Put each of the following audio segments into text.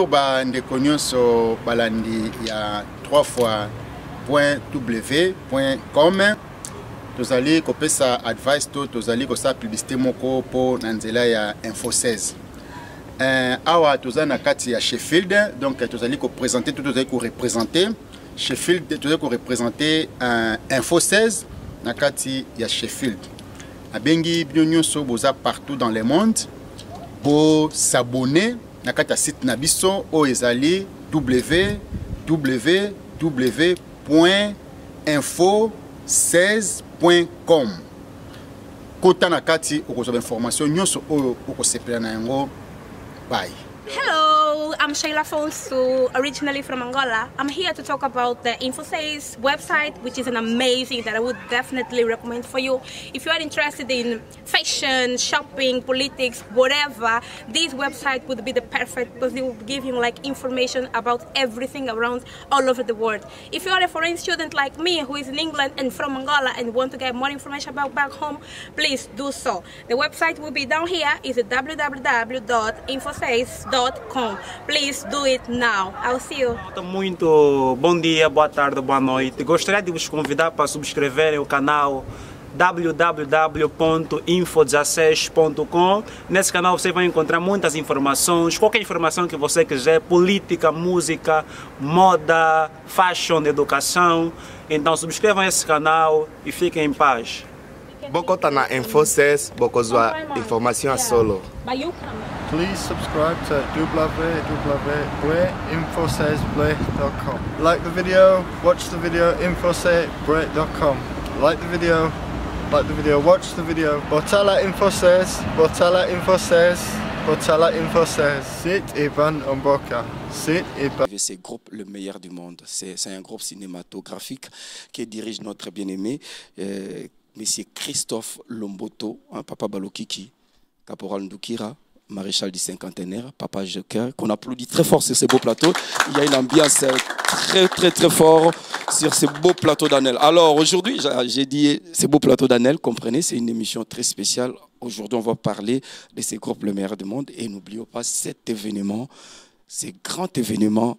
Ba ndeko nyonso balandi ya 3 fois .w.com tozali kopesa advice to tozali kosa publicité moko po na nzela ya Info 16. Awa tozali na kati ya Sheffield, donc tozali ko présenter tout, tozali ko représenter Sheffield, tozali ko représenter Info 16 na kati ya Sheffield. Abengi bino nyonso boza partout dans le monde pour s'abonner na kati ya site na biso o ezali www.info16.com. Kota na kati okozwa information nyonso oyo okosepela na yango. Bye. Hello, I'm Sheila Fonsu, originally from Angola. I'm here to talk about the Info6 website, which is an amazing that I would definitely recommend for you. If you are interested in fashion, shopping, politics, whatever, this website would be the perfect because it will give you like information about everything around all over the world. If you are a foreign student like me who is in England and from Angola and want to get more information about back home, please do so. The website will be down here. Is www.info6.com. Please do it now. I'll see you. Muito bom dia, boa tarde, boa noite. Gostaria de vos convidar para subscreverem o canal www.info16.com. Nesse canal você vai encontrar muitas informações, qualquer informação que você quiser, política, música, moda, fashion, educação. Então subscrevam esse canal e fiquem em paz. Boko tá na Info6, boko zwa informação a solo. Please subscribe to www.info16.com. Like the video, watch the video, info16.com. Like the video, watch the video. Botala Info16, Botala Info16, Botala Info16. Sit Ivan Omboka. Sit Ivan. C'est groupe le meilleur du monde. C'est un groupe cinématographique qui dirige notre bien-aimé Monsieur Christophe Lomboto, Papa Balokiki, Caporal Ndukira, maréchal du cinquantenaire, Papa Joker, qu'on applaudit très fort sur ce beau plateau. Il y a une ambiance très fort sur ce beau plateau d'Anel. Alors aujourd'hui, j'ai dit ce beau plateau d'Anel, comprenez, c'est une émission très spéciale. Aujourd'hui, on va parler de ces groupes le meilleur du monde. Et n'oublions pas cet événement, ce grand événement,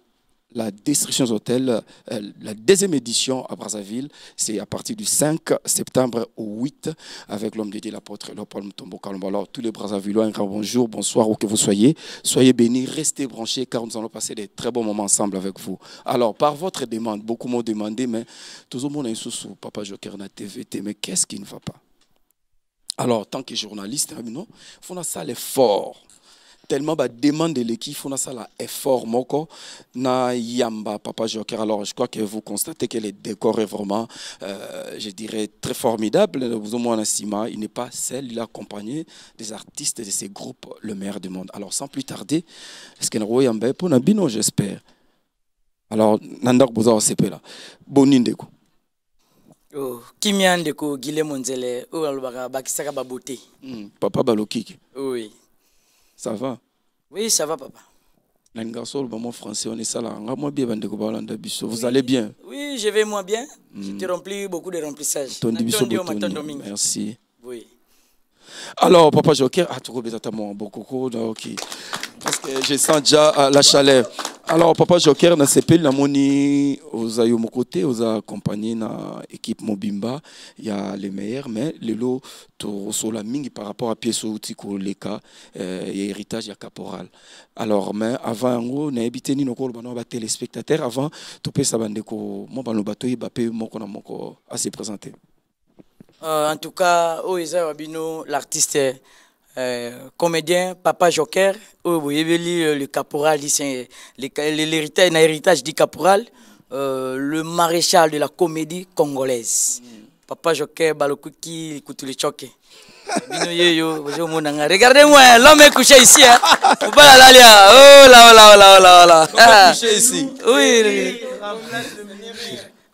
la Destruction Hôtel, la deuxième édition à Brazzaville, c'est à partir du 5 septembre au 8 avec l'homme dédié, l'apôtre Léopold Mutombo Kalumba. Alors tous les Brazzavillois, un grand bonjour, bonsoir où que vous soyez. Soyez bénis, restez branchés car nous allons passer des très bons moments ensemble avec vous. Alors par votre demande, beaucoup m'ont demandé, mais tout le monde est sous Papa Joker na TVT, mais qu'est-ce qui ne va pas? Alors tant que journaliste, il faut ça l'effort. Tellement bah demande de l'équipe, il faut ça l'effort moko na yamba Papa Joker. Alors je crois que vous constatez que le décor est vraiment, je dirais, très formidable. Vous au moins Sima, il n'est pas seul, il est accompagné des artistes de ces groupes le meilleur du monde. Alors sans plus tarder, est-ce que nous yamba pour nabino j'espère. Alors nandak boza CP là. Bonindeko. Oh, Kimiandeko Guilhem Monzele, oh alobaka bakisaka ba beauté. Papa Balokiki. Oui. Ça va? Oui, ça va, papa. Mon français, on est ça là. Vous allez bien? Oui, je vais moins bien. Je te remplis beaucoup de remplissage. Merci. Oui. Alors, Papa Joker, parce que je sens déjà la chaleur. Alors, Papa Joker, na CP, na moni, aux ayo mon côté, aux accompagnés na équipe Mobimba, il y a les meilleurs, mais les lots, sur la mingi par rapport à pièce outil les cas, il y a héritage, il y a caporal. Alors, mais avant, on a habité ni nos téléspectateurs, avant, tu peux savoir que mon bateau, il va payer mon à se présenter. En tout cas, l'artiste comédien Papa Joker, le caporal, l'héritage du caporal, le maréchal de la comédie congolaise. Papa Joker, Balokuki, écoute le choqué. Regardez-moi, l'homme est couché ici. Hein. Faut pas l'aller. Oh là là là là là. L'homme est couché ici. Oui.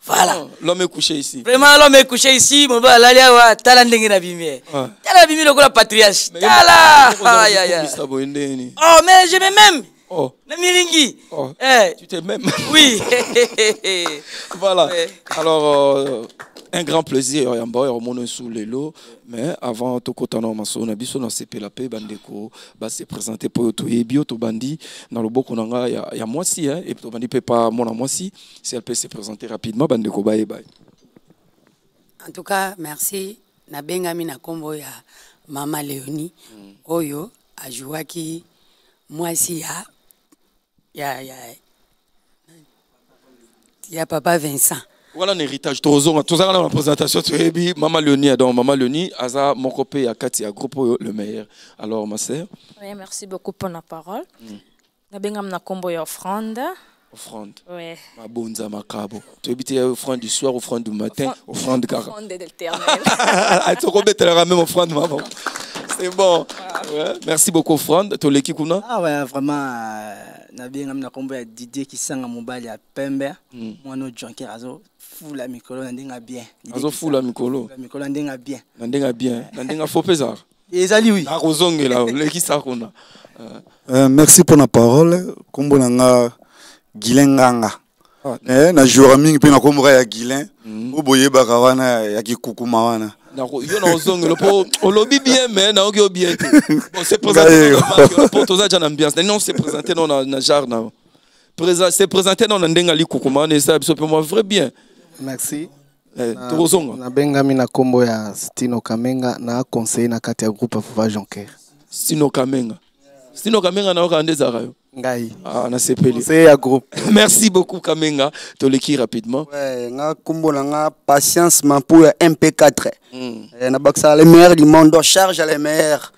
Voilà. L'homme est couché ici. Vraiment, l'homme est couché ici. Mon bas, là, t'as l'ending na bimé. T'as la bimé le patriarche. T'as la. Aïe aïe aïe. Oh, mais je m'aime. Oh. Namilingi. Oh. Eh. Tu t'aimes même. Oui. Voilà. Alors, un grand plaisir yamba oyo mono sous lelo mais avant to kotana maso na biso na CPLAP bandeko ba se présenter pour to ebio to bandi dans le boko nanga ya mwasi hein et to bandi peut pas mona mwasi si elle peut se présenter rapidement bandeko bye bye. En tout cas merci na bengami na kombo ya Mama Léonie oyo ajuaki mwasi ya papa Vincent. Voilà un héritage. Tous dans la présentation, tu as dit Mama Léonie. Donc Mama Léonie, Aza, mon copain, Kati, à groupe le meilleur. Alors ma sœur. Oui, merci beaucoup pour la parole. Nabengam na kombo ya offrande. Offrande. Oui. Ma bonza macabo. Tu habites offrande du soir, offrande du matin, offrande de car. Offrande de l'Éternel. Tu as même offrande maman. C'est bon. Ouais. Merci beaucoup offrande. Tu l'équipe ou non? Ah ouais, vraiment. Nabengam na kombo ya Didier qui sang mobile ya Pembe. Moi no Jonker azo fula mikolo ndenga bien. Azo fula mikolo. Mikolo ndenga bien. Ndenga bien. Ndenga faux pesar. Ezali oui. Na kozonge là, l'équipe ça qu'on a. Merci pour la parole. Kombo nanga Gilenganga. Na joueur mingi pe na kombo ya Gilin. Oboye bakawana ya kikukuma wana. Yo na ozonge le po olobi bien mais na ogi bien. On s'est présenté pour tous les ambiance. Non c'est présenté dans na jar na. C'est présenté dans ndenga likukuma na ça biso pe moi vrai bien. Merci. Tozonga. Na bengami na kombo ya Stino Kamenga na conseiller na kati ya groupe Fuva Jonker. Stino Kamenga. Stino Kamenga na okandeza rayo. Ngai. Ah na sepeli. C'est ya groupe. Merci beaucoup Kamenga. Toleki rapidement. Ouais, nga kombo nga patience mampu ya MP4. Na baksa les meilleurs du monde, charge les meilleurs.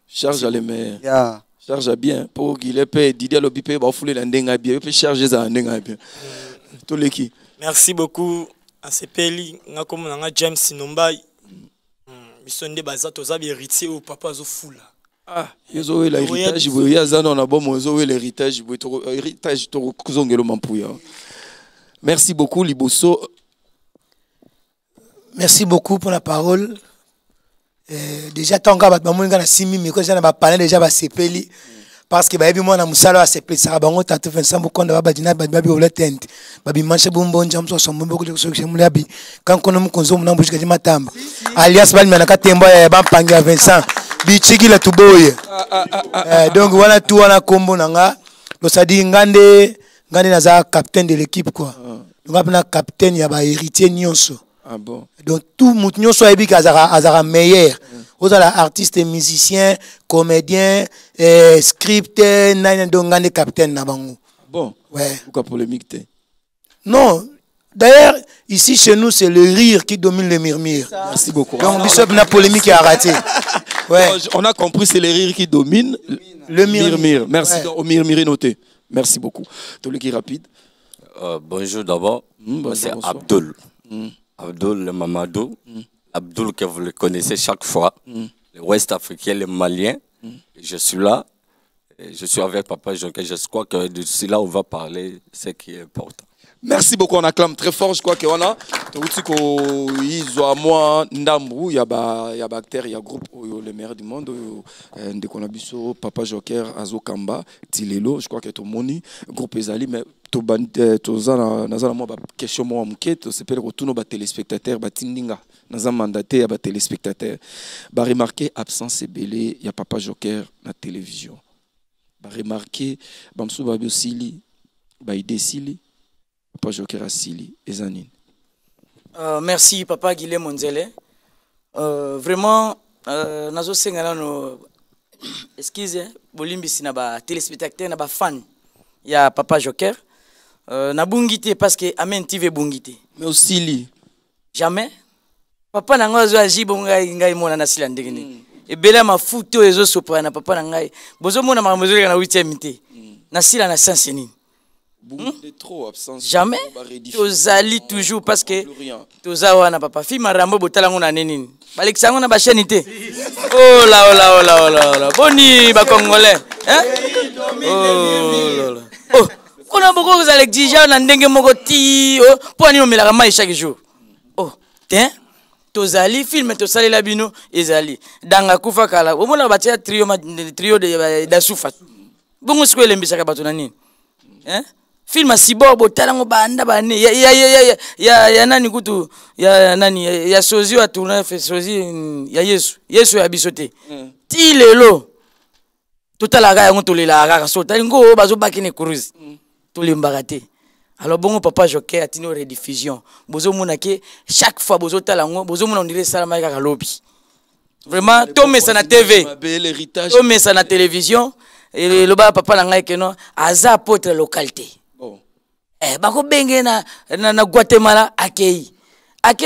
Charge les meilleurs. Yeah. Charge bien pour qu'il ait Didier Lobipe ba fouler la ndenga bien, peut charger ça ndenga bien. Toleki. Merci beaucoup à Sepeli, nga kombo nga James Sinombai. Bisonde baza toza bi héritier au papa zo fula. Ah, yozo l'héritage, vous y a ça dans la bombe, yozo l'héritage, vous héritage to kuzongelo mampuya. Merci beaucoup Liboso. Merci beaucoup pour la parole. Déjà tant que bamonga na simi mais quand j'en ai parlé déjà ba Sepeli parce que ba yebi moi na musala wa Sepeli ça bango tatu Vincent Bukonda ba dina ba bi ola tent ba bi manche bombo njamso sombo ko ko mulabi kan kono mu konzo mu nambushika di matamba alias bali mana katembo ya ba panga Vincent bi chiki la tuboye donc voilà tout wana kombo nanga lo sadi ngande naza capitaine de l'équipe quoi donc apna capitaine ya ba héritier nyonso. Ah bon. Donc tout moutnion soit ébi azara meilleur. Aux artistes, musiciens, comédiens, script, donc ngande capitaine na bango. Bon. Ouais. Pourquoi polémique t'es? Non. D'ailleurs, ici chez nous, c'est le rire qui domine le murmure. Merci beaucoup. Donc Bishop na polémique a raté. Ouais. On a compris c'est le rire qui domine le murmure. Merci au murmure noté. Merci beaucoup. Toleki rapide. Bonjour d'abord. C'est Abdul. Abdul le Mamadou, Abdul que vous le connaissez chaque fois, le Ouest africain, le Malien. Je suis là, je suis avec Papa Jonker. Je crois que d'ici là on va parler ce qui est important. Merci beaucoup, on acclame très fort. Je crois qu'on a moi Ndambu, il y a acteur, il y a groupe le meilleur du monde, de Konabiso, Papa Jonker, Azo Kamba, Tilelo. Je crois que tout le monde groupe Ezali, mais question moi enquête c'est pour retourner aux téléspectateurs batindinga dans un mandaté à téléspectateurs ba remarquer absence et belé il y a Papa Jonker na télévision ba remarquer bamsou babio sili ba idesili Papa Jonker asili ezanine. Merci Papa Guilhem Monzele. Vraiment nazo sengana no excuse bolimbisi na ba téléspectateurs na ba fan ya Papa Jonker. Na bungité parce que Amen TV bungité. Mais aussi li. Jamais. Papa na ngozo ajibo ngai mona na sila ndengene. E bela mafuto ezo sopra na papa na ngai. Bozo mona makambozo na 8e mité. Na sila na Saint-Denis. Bungité trop absence. Jamais. Tozali toujours parce que tozawa na papa fi marambo botala ngona nenini. Balekisa ngona ba chaîne té. Oh là oh là oh là oh là. Boni ba congolais. Hein? Oh là là. Oh on a beaucoup d'exigences dans ndenge moko ti pour ni omela mai chaque jour. Oh, tiens, tozali film tozali la bino ezali. Danga kufa kala. Omona batia trio de da sufa. Bongo siko elembisa ka bato na nini? Hein? film à Sibor botalango banda bane ya nani kutu ya nani ya sozi wa tourner fait sozi ya Yesu ya bisote ti lelo totala ga yango tolela ga so talingo bazo bakine cruise tolimbaka te. Alors bongo papa Joker atino rediffusion bozo mona ke chaque fois bozo talango bozo mona on dirait salama ka lobby vraiment tomé ça na TV tomé ça na télévision et le papa na ngai ke no aza potre localité. Bako benge na Guatemala akei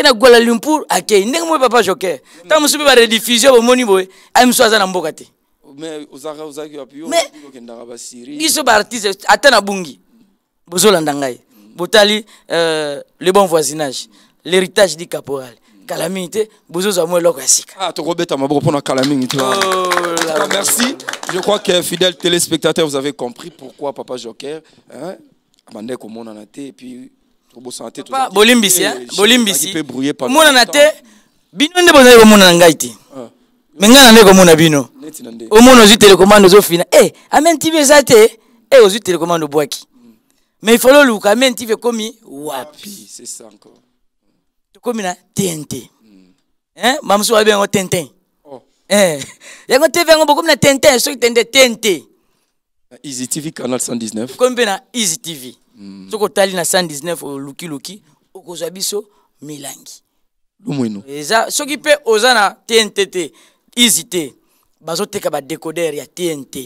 na Kuala Lumpur akei ndenge mo papa Joker ta musubi ba rediffusion bo moni boy ay musu aza na mboka te mais ozaki apio okendaka ba Syrie biso ba artiste ata na bungi bozolanda ngai botali le bon voisinage l'héritage du caporal calamité bozoza mo eloko ya sika tokobeta maboko pona calamité. Merci. Je crois que fidèles téléspectateurs, vous avez compris pourquoi papa Joker bande ko mona na te et puis tobo santé tout ça bolimbisi bolimbisi mona na te bino nde boza ko mona ngai te menga na ko mona bino o mona zu télécommande zo fina amen TV zate ozu télécommande boaki mais il faut le look amen TV komi wapi c'est ça encore to komi na TNT mamso wa bien o Tintin yango TV ngo bokomi na Tintin so TNT Easy TV canal 119 comme na Easy TV soko tali na 119 o luki okozwa biso milangi lumwino eza soki pe oza na TNT Easy te bazoteka ba décodeur ya TNT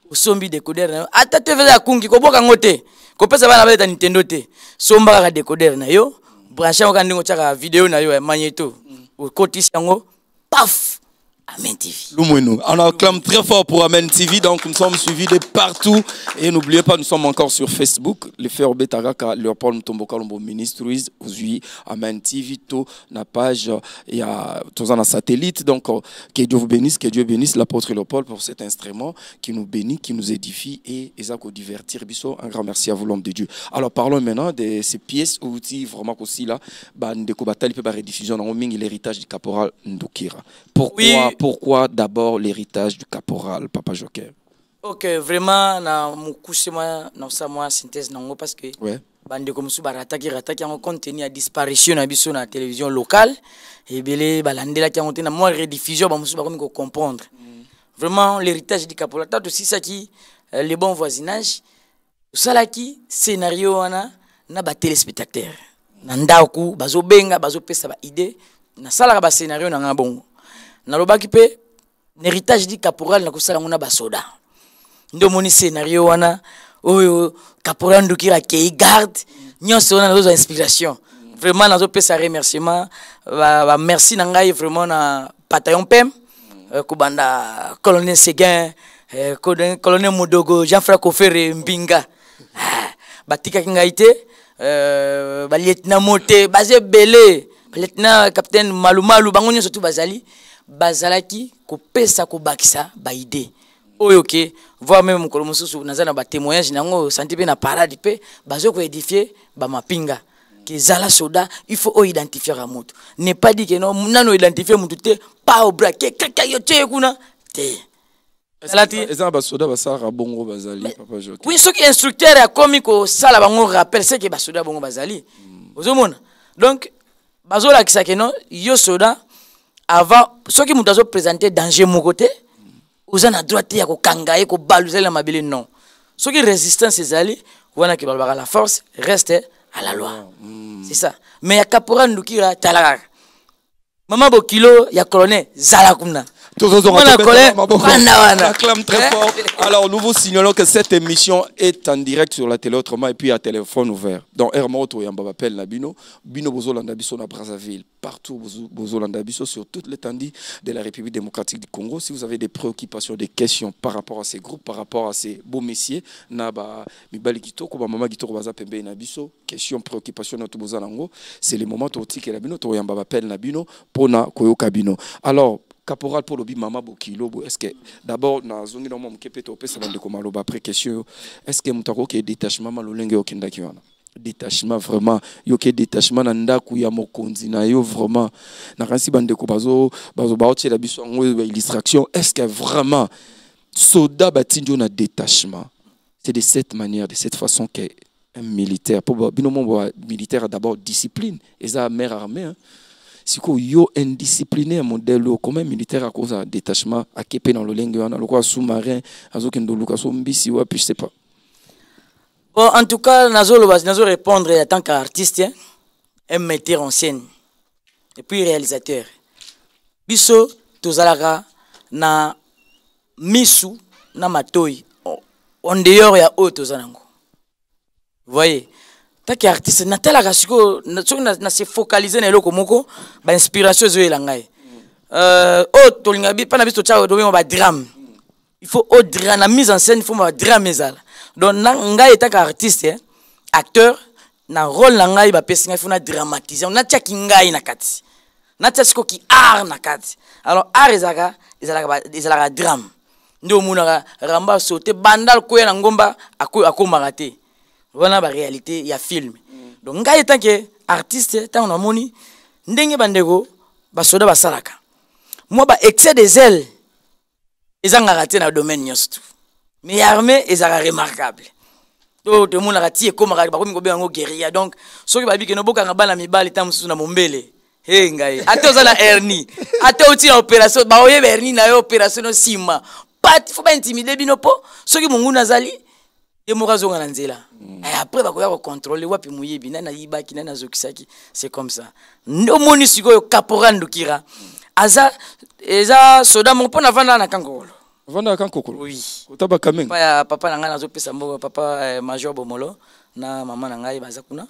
osombi décodeur na ata TV ya kungi koboka ngote kopesa bana baleta Nintendo te somba ka décodeur na yo brancher ngo kandingo chaka vidéo na yo ya magnéto okotisi yango paf Amen TV. On acclame très fort pour Amen TV. Donc nous sommes suivis de partout. Et n'oubliez pas, nous sommes encore sur Facebook. Le frère Betaraka, Léopold Mutomboka, Lombo Ministries, aujourd'hui Amen TV, tout la page, il y a tout un satellite. Donc que Dieu vous bénisse, que Dieu bénisse l'apôtre Léopold pour cet instrument qui nous bénit, qui nous édifie et Ezako divertir. Bisso, un grand merci à vous, l'homme de Dieu. Alors parlons maintenant de ces pièces outils vraiment aussi là, de Kobatali peut rediffusion dans l'héritage du caporal Ndukira. Pourquoi d'abord l'héritage du caporal, Papa Joker? Ok, vraiment, na mukusema na usamwa synthèse nango parce que bande comme sous barataki en contenu à disparition na biso na télévision locale et belé balandela qui ont été na moi rediffusion ba musu ba comme comprendre. Vraiment l'héritage du caporal tant aussi ça qui les bons voisinages ça qui scénario wana na ba téléspectateurs. Na ndaku bazo benga bazo pesa ba idée na sala ba scénario na ngabongo. Na lobaki pe l'héritage du caporal na kusala ngona basoda ndo moni scénario wana oyo caporal Ndukira kei garde nyonso wana nazo inspiration vraiment nazo pesa remerciement ba merci na ngai vraiment na bataillon PEM kubanda colonel Seguin colonel Modogo Jean-François Kofere Mbinga batika ngai te ba lieutenant Moté bazé belé lieutenant capitaine Malumalu bango nyonso tout bazali bazalaki kopesa kobakisa ba idée oyo ke voir même mukolo mususu nazana ba témoignage nango santi pe na parade pe bazo ko édifier ba mapinga ke zala soda il faut identifier à moto n'est pas dit que non nano identifier mutu te pas au bras ke kaka yo te kuna te salati eza ba soda ba sara bongo bazali Papa Joker oui ce qui instructeur a commis ko sala bango rappel c'est que ba soda bongo bazali ozomona donc bazo la kisake non yo soda avant ceux qui m'ont présenté danger mon côté aux en à droite ya ko kangaye ko baluzer la mabele non ceux qui résistance ces alliés wana ki balbara la force reste à la loi c'est ça mais ya caporal Ndukira talaka maman Bokilo ya colonel zala kumna acclame très fort. Alors nous vous signalons que cette émission est en direct sur la télé autrement et puis à téléphone ouvert. Donc Hermoto Yamba appelle Nabino, Bino Bozolanda Biso na Brazzaville, partout Bozolanda Biso sur toute l'étendue de la République démocratique du Congo. Si vous avez des préoccupations, des questions par rapport à ces groupes, par rapport à ces beaux messieurs, Naba Mibali Kitoko, Mama Kitoko Baza Pembe Nabiso, questions, préoccupations na Tubozalango, c'est le moment où Tiki Nabino, to Yamba appelle Nabino, Pona Koyoka Bino. Alors caporal pour l'obi Mama Bokilo, est-ce que d'abord na zongi na mom kepeto pesa bande ko maloba après question est-ce que mutako ke détachement malolenge okendaki wana détachement vraiment yo ke détachement na ndaku ya mokonzi na yo vraiment na kansi bande ko bazo baoche la biso ngo illustration est-ce que vraiment soda batinjo na détachement c'est de cette manière de cette façon que un militaire pour binomo militaire d'abord discipline et ça mère armée hein. Si ko yo indiscipliné un modèle comme militaire à cause de détachement à kepe dans le lingue on a le quoi sous-marin azokendo luka so mbisi wa puis je sais pas. Bon, en tout cas nazo répondre en tant qu'artiste hein, un metteur en scène et puis réalisateur. Biso tozalaka na misu na matoi en dehors ya o tozanango. Vous voyez, tant qu'artiste natalaka siko na se focaliser na eloko moko ba inspiration zo elangai. Tolinga bi pana biso tchao do ba drame. Il faut au drame la mise en scène, il faut ba drame ezala. Donc ngai tant qu'artiste hein, acteur na rôle na ngai ba pesinga il faut na dramatiser. On a tia kingai na kati. Na tia siko ki art na kati. Alors art ezalaka drame. Ndo munaka ramba sauter bandal ko ya ngomba akomaka te. Voilà la réalité, il y a film. Donc ngai tant que artiste tant on a moni ndenge bandego ba soda ba salaka. Moi ba excès des ailes ezanga raté na domaine nyosto. Mais armée ezanga remarquable. To te mona rati ko maka ba ko ngobe ngo guerilla donc soki ba bi ke no boka ngabana mibali tam susu na mombele. Hey ngai ate ozala hernie ate oti na opération ba oye hernie na yo opération no sima pat faut pas intimider bino po soki mungu nazali et morazonga na nzela et après ba ko contrôler wapi muyebi na yibaki na zokisaki c'est comme ça ndo moni siko caporal ndukira aza eza soda mon pona vanda na kankokolo vanda kankokolo oui otaba kamenga papa na ngana zopesa mbo papa major bomolo na mama na ngai baza kuna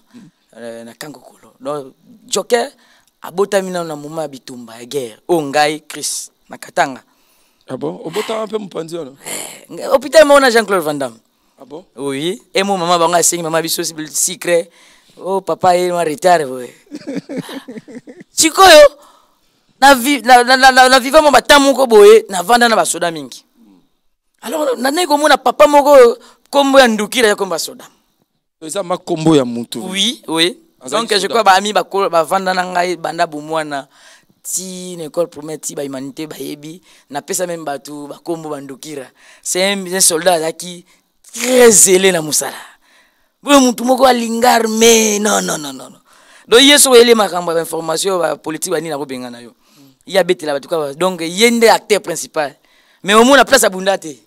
na kankokolo donc Joker abota mina na moma bitumba ya guerre o ngai Chris na Katanga. Ah bon obota un peu mpanzi ono hôpital mona Jean-Claude Van Damme. Ah bon oui et mon maman banga singi mama biso secret oh papa il m'a retard ouais chikoyo na viva mo batamu ko boye na vanda na basoda mingi alors na nego mona papa moko kombo ya ndukira ya komba soda eza makombo ya mutu oui donc je crois ba ami ba vanda na ngai banda bomwana ti l'école prometi ba humanité ba yebi na pesa même batu ba kombo bandukira c'est un soldat qui très zélé na musala bo mutu moko alingar mais non do yeso ele makamba ba information ba politique ba ni na ko benga na yo ya betela batu ka donc yende acteur principal mais au moins la place abundate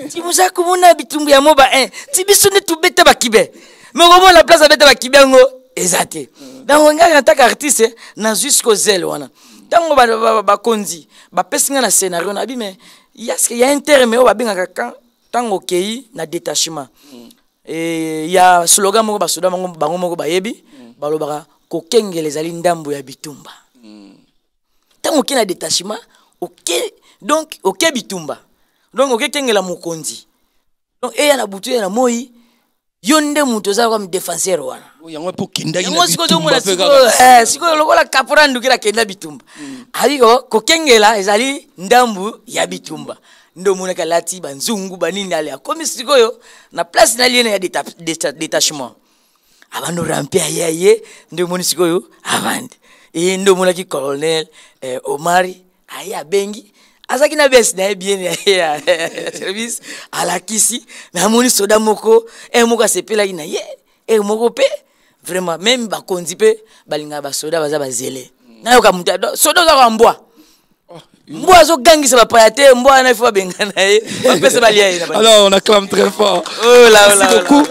ti musa kumuna bitumbu ya moba ti biso ne tubeta ba kibe mais au moins la place abeta ba kibengo ezate donc ngaka tant qu'artiste na jusqu'au zèle wana tango ba konzi ba pesinga na scénario na bi mais il y a un terme o ba benga kan tango kei na détachement et il y a slogan moko ba soda bango moko ba yebi ba lobaka ko kengele ezali ndambo ya bitumba tango kei na détachement OK donc OK bitumba donc OK kengela mokonzi donc e ya na butu ya na moi yonde muto za comme défenseur wana yango po kinda ina bitumba siko lokola caporal ndukira kenda bitumba aliko ko kengela ezali ndambu ya bitumba ndo mona kalati banzungu banini ale akomi sikoyo na place na liene ya détachement abano rampe ayaye ndo mona sikoyo avande et ndo mona ki colonel Omari aya bengi azaki na bes na bien ya service ala kisi na moni soda moko moko sepela ina ye moko pe vraiment même ba konzi pe balinga ba soda baza bazele na yo ka muta soda za mbwa mbwa zo gangisa ba payate mbwa na ifo benga na ye ba pesa balia ina. Alors on acclame très fort. Oh là là. Merci beaucoup.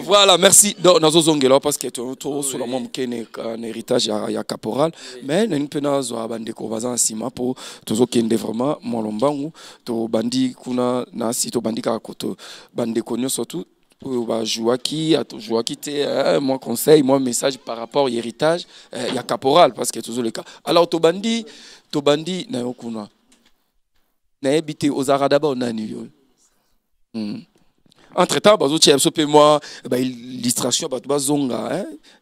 Voilà, merci. Nazozongela parce que tu sur le même qu'un héritage ya caporal, mais une pena zo abande ko bazan sima pour tozo kende vraiment molombangu to bandi kuna na si to bandi ka koto bande konyo surtout pour ba jouaki à to jouaki te moi conseil moi message par rapport à héritage ya caporal parce que tozo le cas. Alors to bandi na yokuna na ebité aux arabes d'abord nani yo. Entre-temps, moi, l'illustration,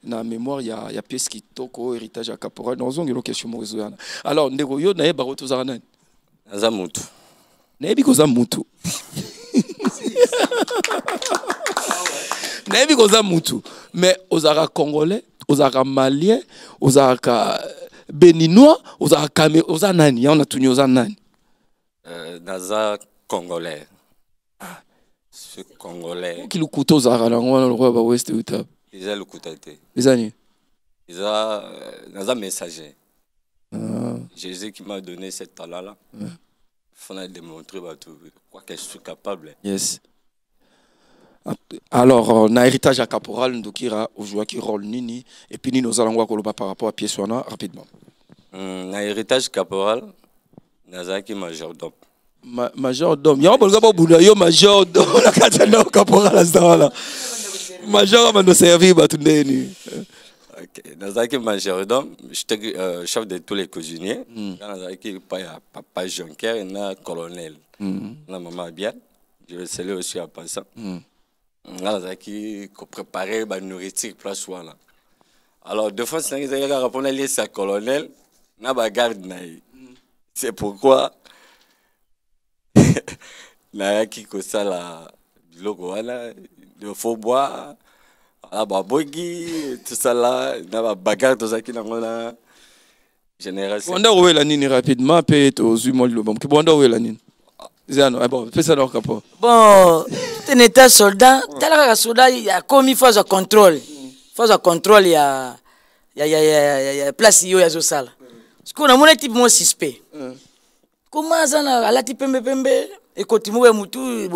na mémoire, il y a pièce qui toko héritage à caporal. Nous avons une question. Alors, ndeko yo na eba rotozara nani? Zamutu. Na ebi ko zamutu. Na ebi ko zamutu. Mais ozara congolais, ozara malien, ozara béninois, ozara camé, ozara nani? On a tout ozara nani? Naza congolais. suis congolais. Qui le couteau Zara, le roi de l'Ouest ou table. Ils ont le couteau. Les années. Ils ont un messager. Jésus qui m'a donné ce talent-là. Il faut démontrer quoi que je suis capable. Yes. Alors, na héritage à caporal, nous kira aujourd'hui qui rôle nini et puis nous allons voir par rapport à pièce rapidement. Na héritage caporal, nazaki majordome. Majordome. Y'a pas de boulot, yo majordome. La katana caporal à ce là. Majordome nous servir batundeni. Ok, nazaki majordome, j'étais chef de tous les cuisiniers. Nazaki papa Jonker et na colonel. Na maman bien, je vais saluer aussi en passant. Nazaki préparer la nourriture place là. Alors deux fois c'est que répondre à l'ISA colonel na bagarde naï. C'est pourquoi na qui que ça la logo là de faux bois la babogi tout ça là na bagarre tout ça qui na génération. On a oué la nini rapidement peut aux humains le bon. On a oué la nini. Bon, fais ça dans le capot. Bon, tu es un soldat, tu es un soldat, il y a comme il faut un contrôle. Faut un contrôle, il y a place, il y a une salle. Parce qu'on a mon type mon suspect. Comment ça, à la type pembe, et quand tu m'ouais moutou,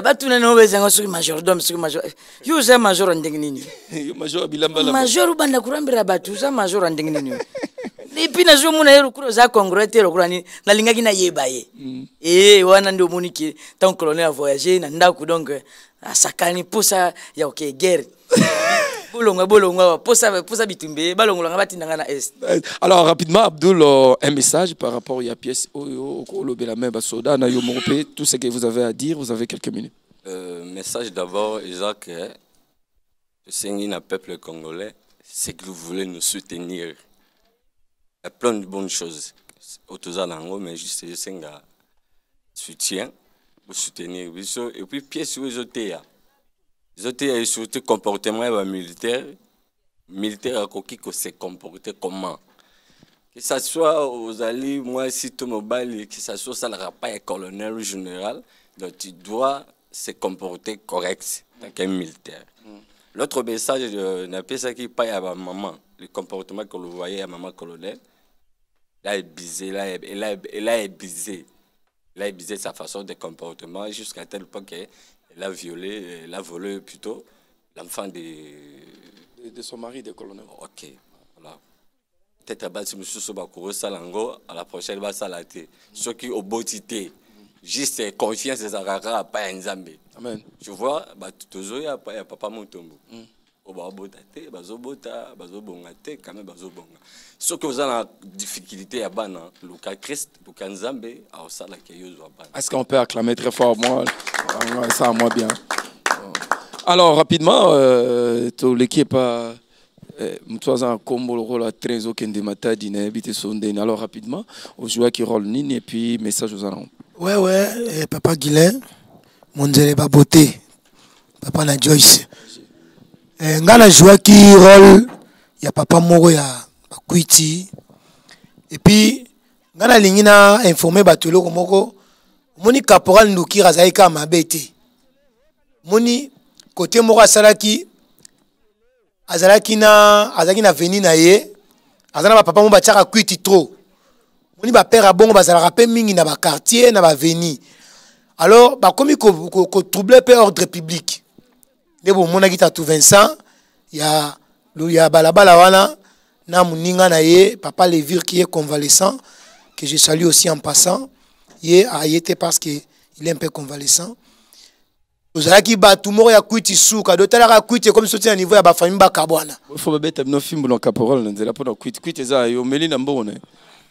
bah tu n'es pas sur majordome, sur majordome. You sais major en dengnini. Major bilamba. Major ou banda kurambira batu, ça major en dengnini. Et puis na jomu na yero kuro za congrès lo kurani na lingaki na yebaye. Wana ndio muniki tant colonel a voyagé na ndaku donc asakani posa ya OK guerre. Bolonga posa bitumbe balonga batindanga na est. Alors rapidement Abdul un message par rapport à pièce au lobela même soda na yo mopé tout ce que vous avez à dire, vous avez quelques minutes. Message d'abord Isaac c'est un peuple congolais, c'est que vous voulez nous soutenir. Il y a plein de bonnes choses autour de l'ango, mais juste un soutien pour soutenir. Et puis, pièce où ils ont surtout comportement militaire. Militaire a qui se comporter comment. Que ce soit aux alliés, moi, si tu mobile, que ce soit ça le rapport colonel ou général, donc tu dois se comporter correct dans un militaire. L'autre message, n'a pas ça qui paye à ma maman, le comportement que vous voyez à maman colonel. Elle a abusé sa façon de comportement jusqu'à tel point qu'elle a volé plutôt l'enfant de son mari, de colonel. Ok, voilà. Peut-être à base de M. Salango, à la prochaine, va salater. Ceux qui ont beauté, juste confiance, ça ne pas un zambé. Amen. Tu vois, toujours il y a papa Montombo. Ce que vous avez en difficulté à Bana, Lucas Christ, Lucas Nzambe, à Osala Keyozo. Est-ce qu'on peut acclamer très fort moi? Ça, moi bien. Alors, rapidement, l'équipe a. Un combo le rôle à 13 aucun des matins d'inhabité sondé. Alors, rapidement, au joueur qui rôle Nini et puis message aux allants. Ouais, papa Guilain, mon Dieu, pas beauté. Papa na Joyce. Ngana joie qui rôle, il y a papa moro ya Bakwiti. Et puis ngana lingina informé batelo komoko moni caporal Ndukira zaika mabete. Moni côté moko asalaki azalaki na veni na ye azana ba papa mo batiaka Kwiti trop. Moni ba père abongo bazalaka pe mingi na ba quartier na ba veni. Alors ba komi ko troubler pe ordre public. Debo mona kita tout Vincent ya balabala wana na muninga na ye papa Levir qui est convalescent que je salue aussi en passant ye a été parce que il est un peu convalescent. Ozalaki ba tumoro ya Kwiti suka do tala ka Kwiti comme soutien niveau ya ba famille ba kabwana. Faut ba beta no fimbo no caporal nzela pona Kwiti za yo meli na mbona.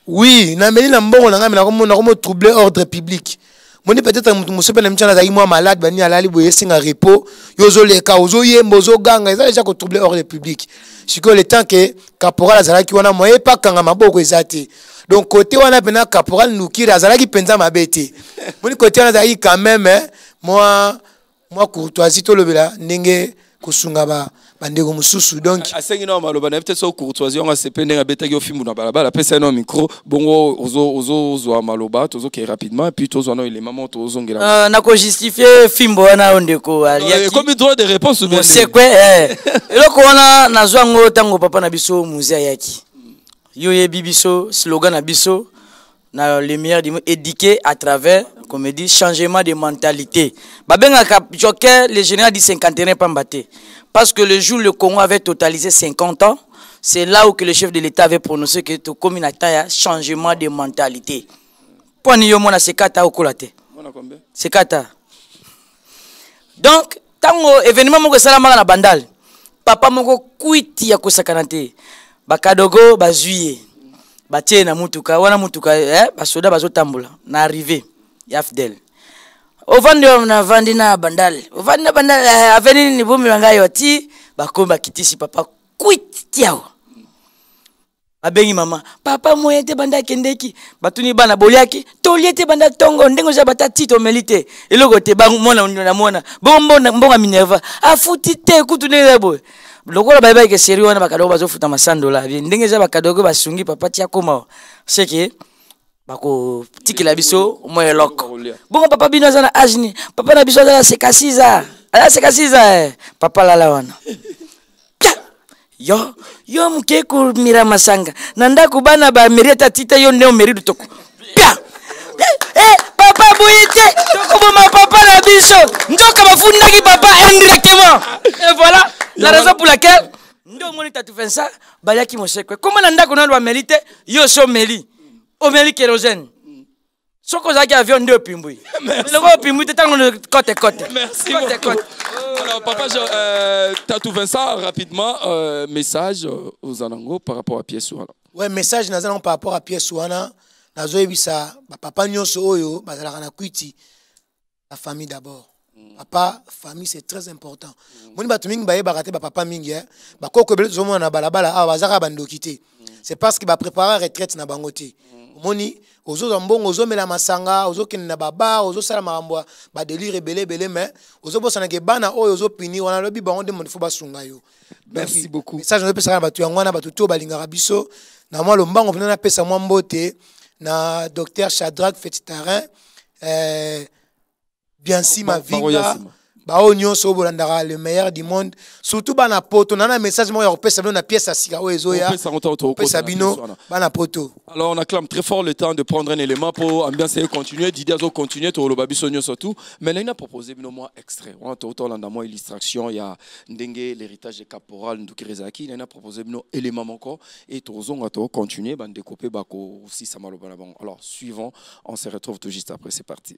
Oui, na meli na mbona ngami na komo troubler ordre public. Moni peut-être musope na mchana zaki moi malade bani alali boye singa repos yozo leka ozo yembo zo ganga eza déjà ko troubler ordre public. Siko le temps que caporal azalaki wana moye pa kanga maboko ezate. Donc côté wana pena caporal Ndukira azalaki penza mabete. Moni côté wana azalaki quand même moi courtoisie to lobela ndenge kusunga ba bandeko mosusu donc asengi na maloba na peut-être so courtoisie on a sepende ngabeta yo filmu na balabala pesa no micro bongo ozo zo maloba tozo ke rapidement puis tozo no élément tozo ngela na ko justifier fimbo wana ondeko aliaki comme droit de réponse ou bien c'est quoi eloko wana nazwango tango papa na biso musée yaki yo yebi biso slogan na biso na les meilleurs du monde éduquer à travers comme dit changement de mentalité babengaka joker le général dit 51 pambaté parce que le jour où le Congo avait totalisé 50 ans, c'est là où que le chef de l'État avait prononcé que tout comme une changement de mentalité. Pour nous, on a ces kata au colate. C'est kata. Donc, tant événement moko salama na bandal, papa moko kuiti ya kosakanate, bakadogo bazuye, batie na mutuka, wana mutuka basoda bazotambola na arrivé yafdel. Ovandi na vandi na bandal. Ovandi na bandal aveni ni bumi wangayo ti bakomba kitisi papa quit tiao. Abengi mama, papa moyete banda kendeki, batuni bana boliaki, toliete banda tongo ndengo za batati to melite. Eloko te bangu mona na mona. Mbonga minerva. Afuti te kutune lebo. Lokola baba ke sérieux wana bakadogo bazofuta masando la. Ndenge za bakadogo basungi papa tia koma. Seke bako tikila biso moye loko bongo papa bino azana ajni papa na biso azana sekasiza ala sekasiza papa lala wana yo mke ku mira masanga nanda kubana ba merita tita yo neo meridu toko papa boyete toko boma papa na biso ndoka bafundaki papa indirectement et voilà la raison pour laquelle ndo moni tatu fensa bayaki mosekwe comment nanda ko na merite yo so meli Omeli kérosène. Soko zaki avion de pimbui. Le gros pimbui t'es côte. Merci beaucoup. Alors papa Tatou Vincent rapidement message aux Anango par rapport à pièce wana. Ouais message nazana par rapport à pièce wana. Nazo ebisa papa nyonso oyo bazala na kwiti la famille d'abord. Papa famille c'est très important. Moni batu mingi baye barate papa mingi ba koko bele zomo na balabala a bazaka bandokité. C'est parce qu'il va préparer retraite na bangote. Moni ozo zambongo ozo mela masanga ozo kenna baba ozo sala maambwa ba délire belé mais ozo bosana ke bana oyo ozo pini wana lobi bango de mon fo basunga yo. Merci beaucoup. Ça je pesa na batu yangwana batu to balingaka biso na moi lombango pena na pesa moi mbote na docteur Shadrack Fetitarin bien si ma vinga ba nyonso bolandaka le meilleur du monde surtout bana poto nana message mo ya kopesa bino na pièce asika o ezoya pesa bino bana poto. Alors on acclame très fort le temps de prendre un élément pour ambiance et continuer Didier zo continuer to lo babiso nyonso tout mais là il a proposé bino moi extrait on a to landa moi illustration il y a ndenge l'héritage de caporal Ndukirezaki il a proposé bino élément encore et to zonga to continuer ban découper bako aussi ça malo bana bon. Alors suivant on se retrouve tout juste après c'est parti.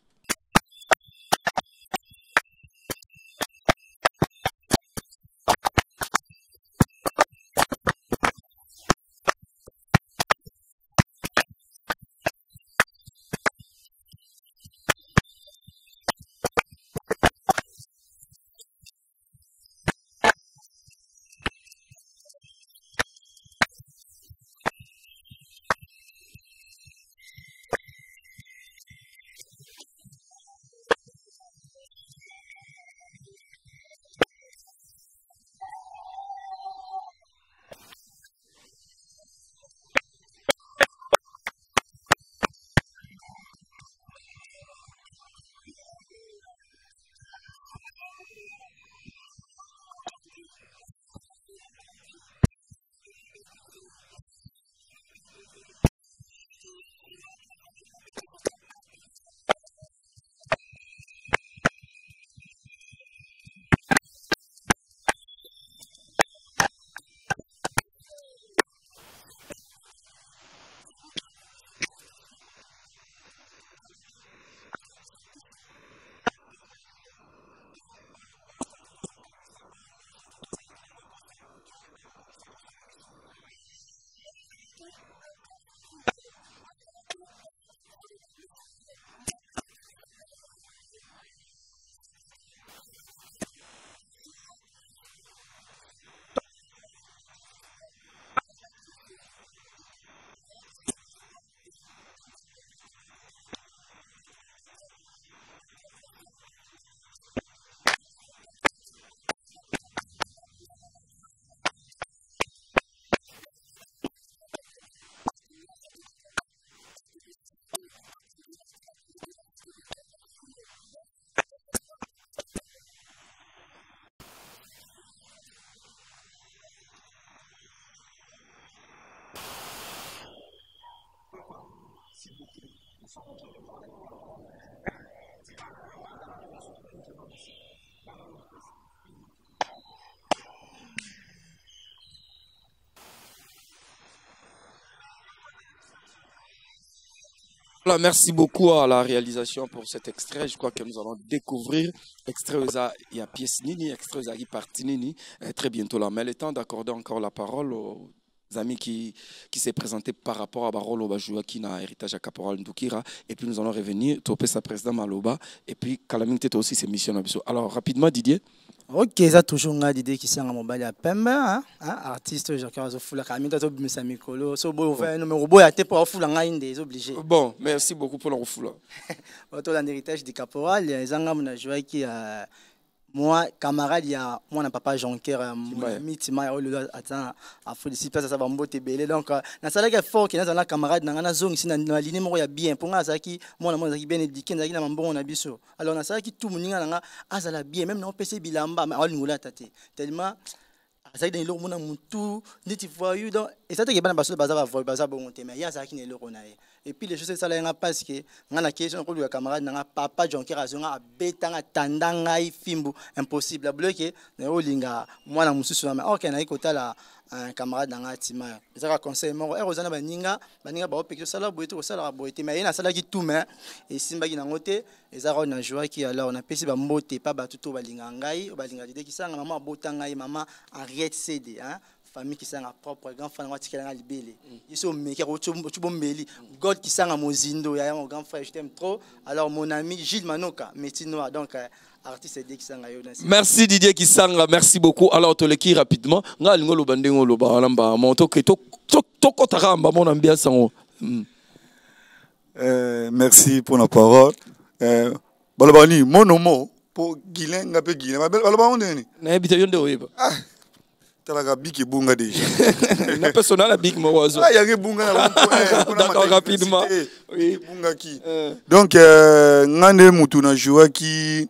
Voilà, merci beaucoup à la réalisation pour cet extrait. Je crois que nous allons découvrir extrait il y a pièce nini, extrait qui partie nini très bientôt là. Mais le temps d'accorder encore la parole aux amis qui s'est présenté par rapport à Barolo Bajoua qui n'a héritage à Caporal Ndukira. Et puis nous allons revenir, topé sa président Maloba. Et puis Kalaming Tete aussi ses missions. Alors rapidement Didier. Ok, ça toujours un Didier qui s'est en mobile à Pembe, artiste, j'ai encore un foule à Camille, t'as oublié sa micro, so beau, un numéro beau à tes pour foule en Inde, des obligés. Bon, merci beaucoup pour le refoule. Autour d'un héritage du caporal, il y a des gens qui ont joué qui moi, camarade, il y a mon papa Jonker, mon ami Tima, à féliciter, ça va me botter belé. Donc, dans ce cas, fort qu'il y a un camarade, dans la zone ici, dans la ligne, il y a bien. Pour moi, ça qui, moi, je suis bien éduqué, je suis bon, on a bien. Alors, dans ce qui tout le monde a bien, même dans le PC Bilamba, mais on l'a tâté. Tellement, ça qui est le monde, tout, tu vois, et ça, tu es bien parce que le bazar bon, mais il y a ça qui est le ronaï. Et puis les choses ça là parce que on a question pour le camarade na papa Jonker azonga betanga tandanga ifimbu impossible bloquer na olinga mwana mususu na OK na ikota la un camarade na Tima ça conseil mo erozana baninga ba opekio sala boyeto ko sala boyeto mais na sala ki tout mais et simba ki na ngote ezara na joie qui alors on a pesi ba mbote pa ba tuto balinga ngai balinga dide ki sanga mama botanga mama Henriette CD hein famille qui sang à propre grand frère moi tikela libélé ils sont meki tu bombeli God qui sang à mozindo ya mon grand frère je t'aime trop alors mon ami Gilles Manoka métier noir donc artiste qui sang à yo. Merci Didier Kisanga, merci beaucoup. Alors toleki rapidement nga lingolo bandengo lo ba lamba monto ke to kotaramba mon ambiance en merci pour la parole. Balabani mon nom pour Guilain ngape Guilain balabani ndeni na ebita yonde oyeba talaga biki bunga déjà na personnel la big mowazo ah yage bunga na d'accord rapidement oui bunga ki donc ngane mutu na joua ki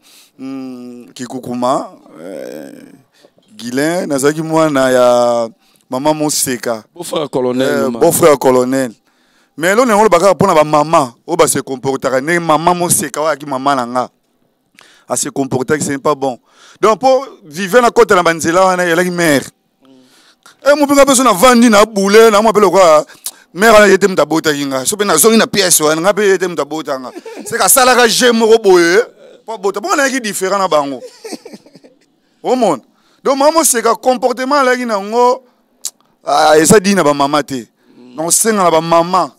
kukuma Guilain nazaki mwana ya mama Moseka beau-frère colonel mais là on baka pona ba maman o ba se comportera ne maman Moseka wa ki maman nanga à se comporter que c'est pas bon donc pour vivre na côté na banzela wana ya la mère mon père a besoin de vendre na boule na mo pelo quoi mère na yete mtabota kinga so pe na zongi na pièce wana nga pe yete mtabota nga c'est ka sala ka je mo boye pas bota bon na ki différent na bango au monde donc maman c'est ka comportement la ki na ngo ah esa dina ba mama te non senga na ba mama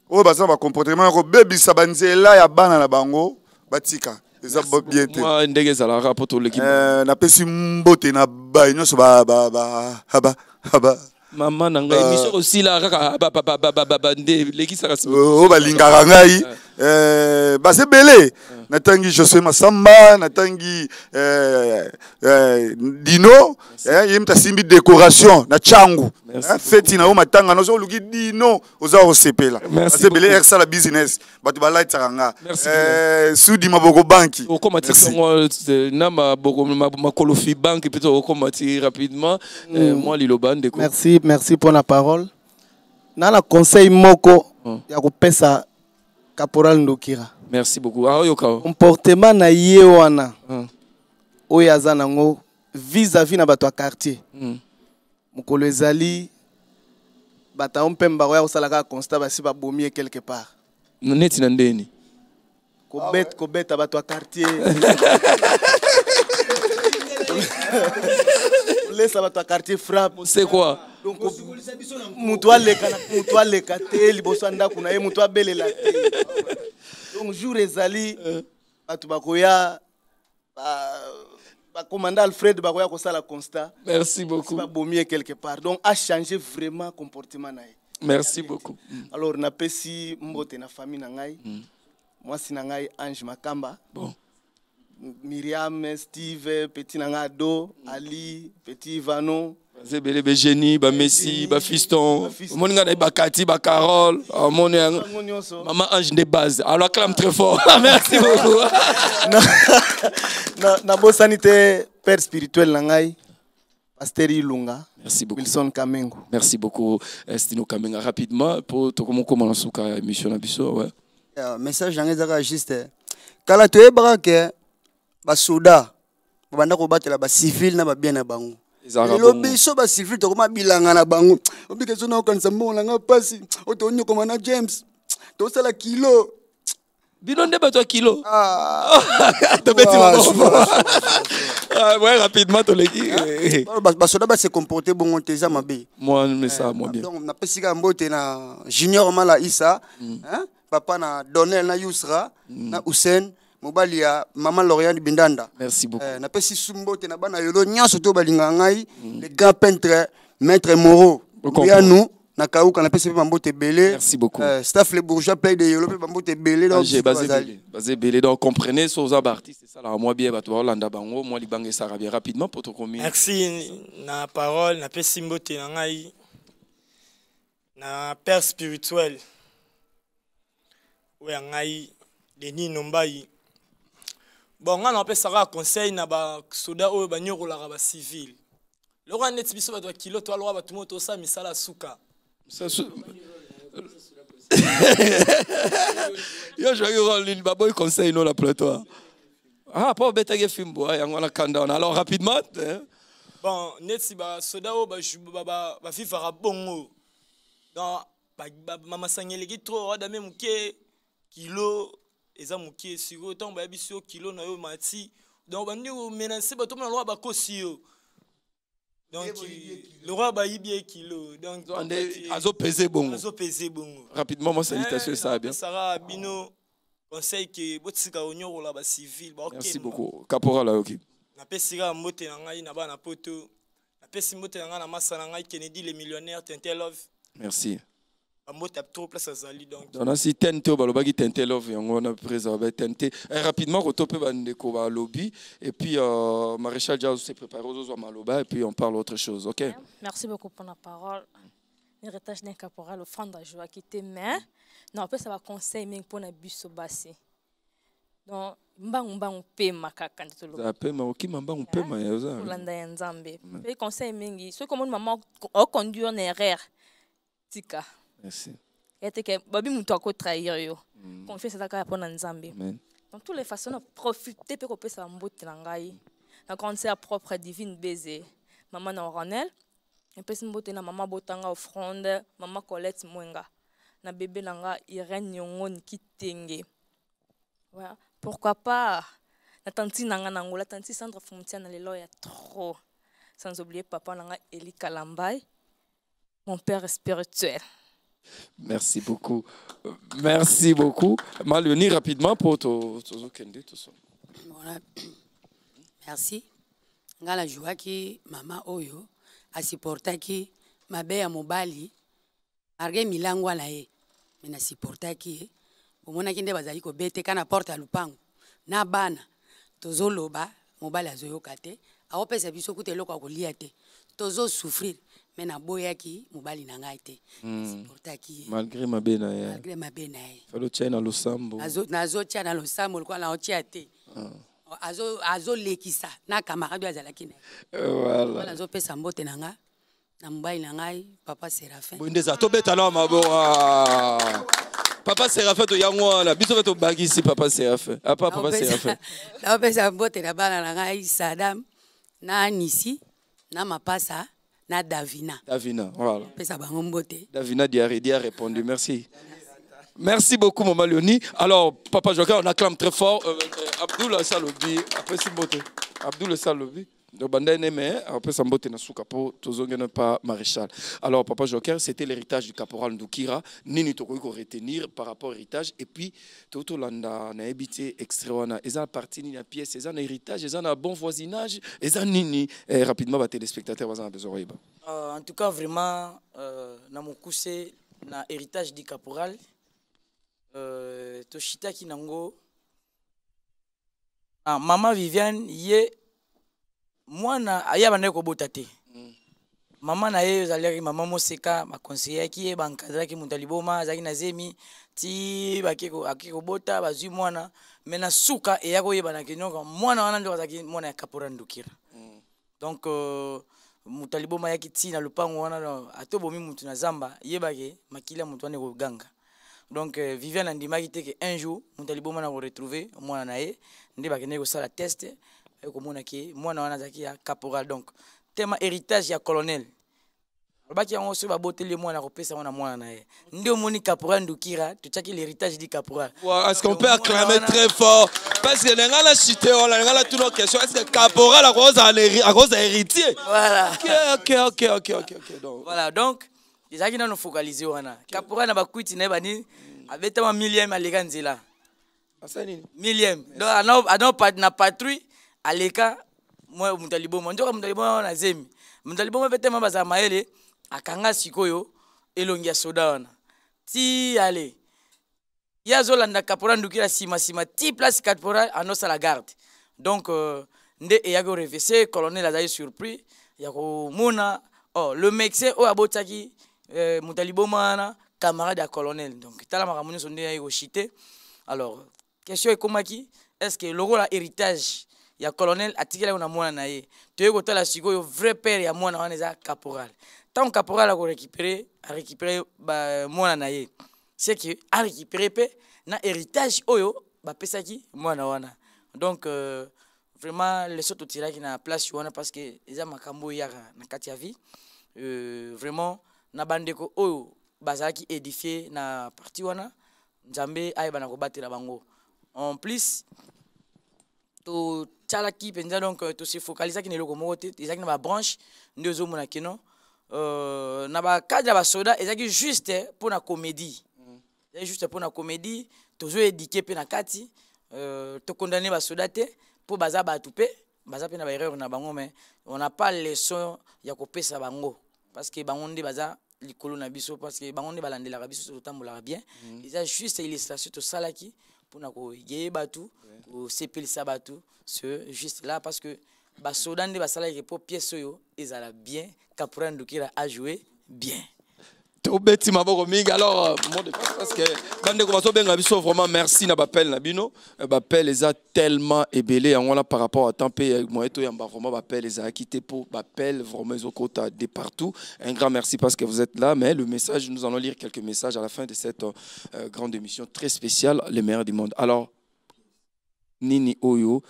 o ba sa ba comportement ko baby sa banzela ya bana na bango batika eza bien te moi ndenge za la rapport to l'équipe na pesi mbote na ba nyonso ba haba maman nanga émission aussi la kaka nde leki saka o balingaka ngai base belé natangi José Masamba natangi Dino yemta simbi décoration na changu feti na o matanga no so luki Dino oza o sepela base belé ersa la business batu ba light nga sudi maboko banki okomati na maboko makolofi banki plutôt okomati rapidement moi liloba ndeko merci pour la parole na la conseil moko ya kopesa Caporal Ndukira. Merci beaucoup. Comportement na ye wana. Oyo aza nango vis-à-vis na bato ya quartier. Mokolo ezali bata ompemba oya osalaka constat basi babomi quelque part. Neti na ndeni. Kobeta bato ya quartier. Laisse bato ya quartier frappe. C'est quoi? Donc mutu aleka te liboso ya ndako na ye mutu abelela te donc jour ezali bato bakoya bacommandant Alfred bakoya kosala constat merci beaucoup babomi quelque part donc a changé vraiment comportement na ye merci beaucoup alors napesi mbote na famille na ngai mwasi na ngai Ange Makamba bon Myriam Steve petit na ngai Ado Ali petit Ivano Zebele be génie ba Messi ba fiston mon nga na ba Kati ba Carole mon maman Ange de base alors acclame très fort merci beaucoup na bo sanité père spirituel na ngai Pasteur Ilunga merci beaucoup Wilson Kamengo merci beaucoup Stino Kamenga rapidement pour to comment suka émission na biso ouais message nanga ezaka juste kala toyebaka ke basoda babanda kobatela bacivile na babien na bango lelo biso bacivile tokoma bilanga na bango obike so na okanisa mbongo nanga mpasi otonyokoma na James tosala kilo bino nde bato ya kilo tobeti bango ouais rapidement toleki basoda base comporter bongo te eza mabe moi mais ça moi bien donc napesika mbote na Junior Mala Issa papa na Donnel na Yusra na Hussein mobali ya Maman Lauriane Bindanda. Merci beaucoup. Napesi sumbote na bana yolo nyaso to balinga ngai le grand peintre maître Moro. Ya nous na kauka napesi bambote belé. Merci beaucoup. Staff les bourgeois paye de yolo bambote belé donc j'ai basé belé donc comprenez sur un artiste c'est ça là moi bien bato Hollanda bango moi libanga ça bien rapidement pour te commis. Merci na parole na pesi mbote na ngai na père spirituel. Ouais ngai Denis Nombai. Bon, on a appelé un conseil na ba soda o ba nyokola ba civil. Le roi net biso ba kilo to alwa ba tumoto sa misala suka. Yo je vais rendre une baboy conseil non la plateau. Ah pas beta ge film boy yango na kanda alors rapidement. Bon, net si ba soda o ba vivre bongo. Donc mama sangeli ki trop da même ke kilo eza mukie siko tant ba biso kilo na yo mati donc bandi o menacer bato na loi ba kosi yo donc le roi ba yibie kilo donc azo peser bongo rapidement moi salutation ça bien sara bino conseil que botsika onyoro la ba civil ba OK merci beaucoup caporal OK na pesika mbote na ngai na ba na poto na pesi mbote na ngai na masa na ngai Kennedy les millionnaires Tintin Love merci trop place azali donc on a si tente balobaki tente love yango na préserver tente rapidement retope bandeko ba lobby et puis maréchal Diaz s'est préparé aux maloba et puis on parle autre chose. OK, merci beaucoup pour la parole. L'héritage d'un caporal offrande à joie qui te mais non après ça va conseil mais pour na biso basi donc mbangu pema kaka nditolo za pema okimamba pema yaza ulanda ya nzambe pe conseil mingi ce comme maman au conduire en erreur tika. Merci. Et que babi muto ako trahir yo. Confiance ça ka pona nzambe. Dans toutes les façons profiter pe ko pesa mbote na ngai. Na concert propre divine baiser. Maman na Ronel. Et pesa mbote na maman botanga offrande, maman Colette Mwenga. Na bébé nanga Irène Nyongoni Kitenge. Voilà, pourquoi pas na tanti nanga nangola tanti Sandra Fumtia na lelo ya trop. Sans oublier papa nanga Eli Kalambay. Mon père spirituel. Merci beaucoup. Merci beaucoup. Malioni, rapidement pour tout ça. Voilà. Merci. Ngala joie qui maman Oyo a supporté qui ma belle mobali arge milangwa la e mais na supporté qui omona kinde bazali ko bete kana porte à lupango na bana tozoloba mobali azoyoka te aopesa biso kutelo kwa kolia te tozo souffrir mais na boyaki mobali na ngai te supportaki malgré ma bena ya malgré ma bena ya falo china losambo nazo tia na losambo kwa na otia te azo lekisa na camarade azalaki na voilà nazo pesa mbote na nga na mobali na ngai papa Séraphin bondeza to beta na mabo papa Séraphin to yango na biso to bagisi papa Séraphin papa Séraphin na pesa mbote na bana na ngai Sadam na Nisi na Mapasa na Davina. Davina, voilà. Davina Diaredi a répondu, merci. Merci beaucoup, Maman Léonie. Alors, Papa Joker, on acclame très fort Abdoul Salobi, après Simbote. Abdoul Salobi. Après Sambote Nasukapo, Tozongene pas maréchal. Alors, Papa Joker, c'était l'héritage du caporal Ndukira. Nini Tokoko retenir par rapport à l'héritage. Et puis, Toto Landa, na habité extraordinaire. Ils ont parti ni la pièce, ils ont un héritage, ils ont un bon voisinage, ils ont nini. Rapidement, les téléspectateurs, ils ont besoin. En tout cas, vraiment, na mokuse na héritage du caporal. Toshita Kinango. Maman Viviane, yé. Mwana aya bande ko botate mama na ye zalaki mama Moseka ma conseiller ki e bankadra ki mutaliboma zaki na zemi ti bakiko akiko bota bazui mwana mena suka e yako yeba na kinyoka mwana wana ndo zaki mwana ya Kapora Ndukira donc mutaliboma yaki ti na lupango wana atobomi mutu na zamba yebake makila mutu ane ko ganga Donc Viviane andimaki te que un jour mutali boma na retrouver mwana na ye ndé bakende ko sala test et ko mona ki mwana wana zaki ya caporal. Donc tema héritage ya colonel baki yango so ba boteli mwana ko pesa mwana na ye ndé omoni caporal Ndukira tuchaki l'héritage du caporal. Est-ce qu'on peut acclamer très fort parce que ngala cité on ngala toute notre question est-ce que caporal à cause héritier. Voilà. OK. Donc voilà donc ils qui nous focaliser wana caporal na bakuiti na bani abeta ma millième aleka nzela millième donc na patrouille aleka moi mutalibo ndoka mutalibo na zemi mutalibo bete mamba za maele akanga sikoyo elongia soda wana ti ale yazolanda caporal Ndukira sima ti place caporal anosa la garde donc nde eyago reverser colonel azali surpris yako mona le médecin o abotaki mutalibo mana camarade à colonel donc tala makamuni sonde ya chité. Alors question ekomaki est-ce que le rôle héritage ya colonel atikela na mwana na ye toye ko tala sikoyo vrai père ya mwana wana za caporal tant caporal a récupérer ba mwana na ye c'est que a récupérer pe na héritage oyo ba pesaki mwana wana donc vraiment les autres tiraki na place wana parce que eza makambo ya na kati ya vie vraiment na bandeko oyo bazaki édifié na parti wana nzambe ayeba na kobatela bango en plus to tchalaki penza donc to se focaliser ki neloko moko te ezaki na ba branche ndio zo mona keno na ba cadre ba soda ezaki juste pour na comédie juste pour na comédie to zo édiquer pe na kati to condamner ba soda te pour baza ba tupe baza pe na ba erreur na bango mais on n'a pas leçon ya kopesa bango parce que bango ndi baza likolo na biso parce que bango ndi balandela biso so tambola bien ils a juste illustration to salaki pour na ko yé batu ko sepelisa batu c'est juste là parce que ba soda ndi basalaki pour pièce yo ezala bien caporal Ndukira a joué bien. Tobeti maboko mingi alors mot de passe parce que bande ko baso benga biso vraiment merci na bapel na bino bapel eza tellement ébélé en là par rapport à tempé moi to yamba vraiment bapel eza quitté pour bapel vraiment ezokota de partout. Un grand merci parce que vous êtes là mais le message nous allons lire quelques messages à la fin de cette grande émission très spéciale les meilleurs du monde. Alors Nini Oyo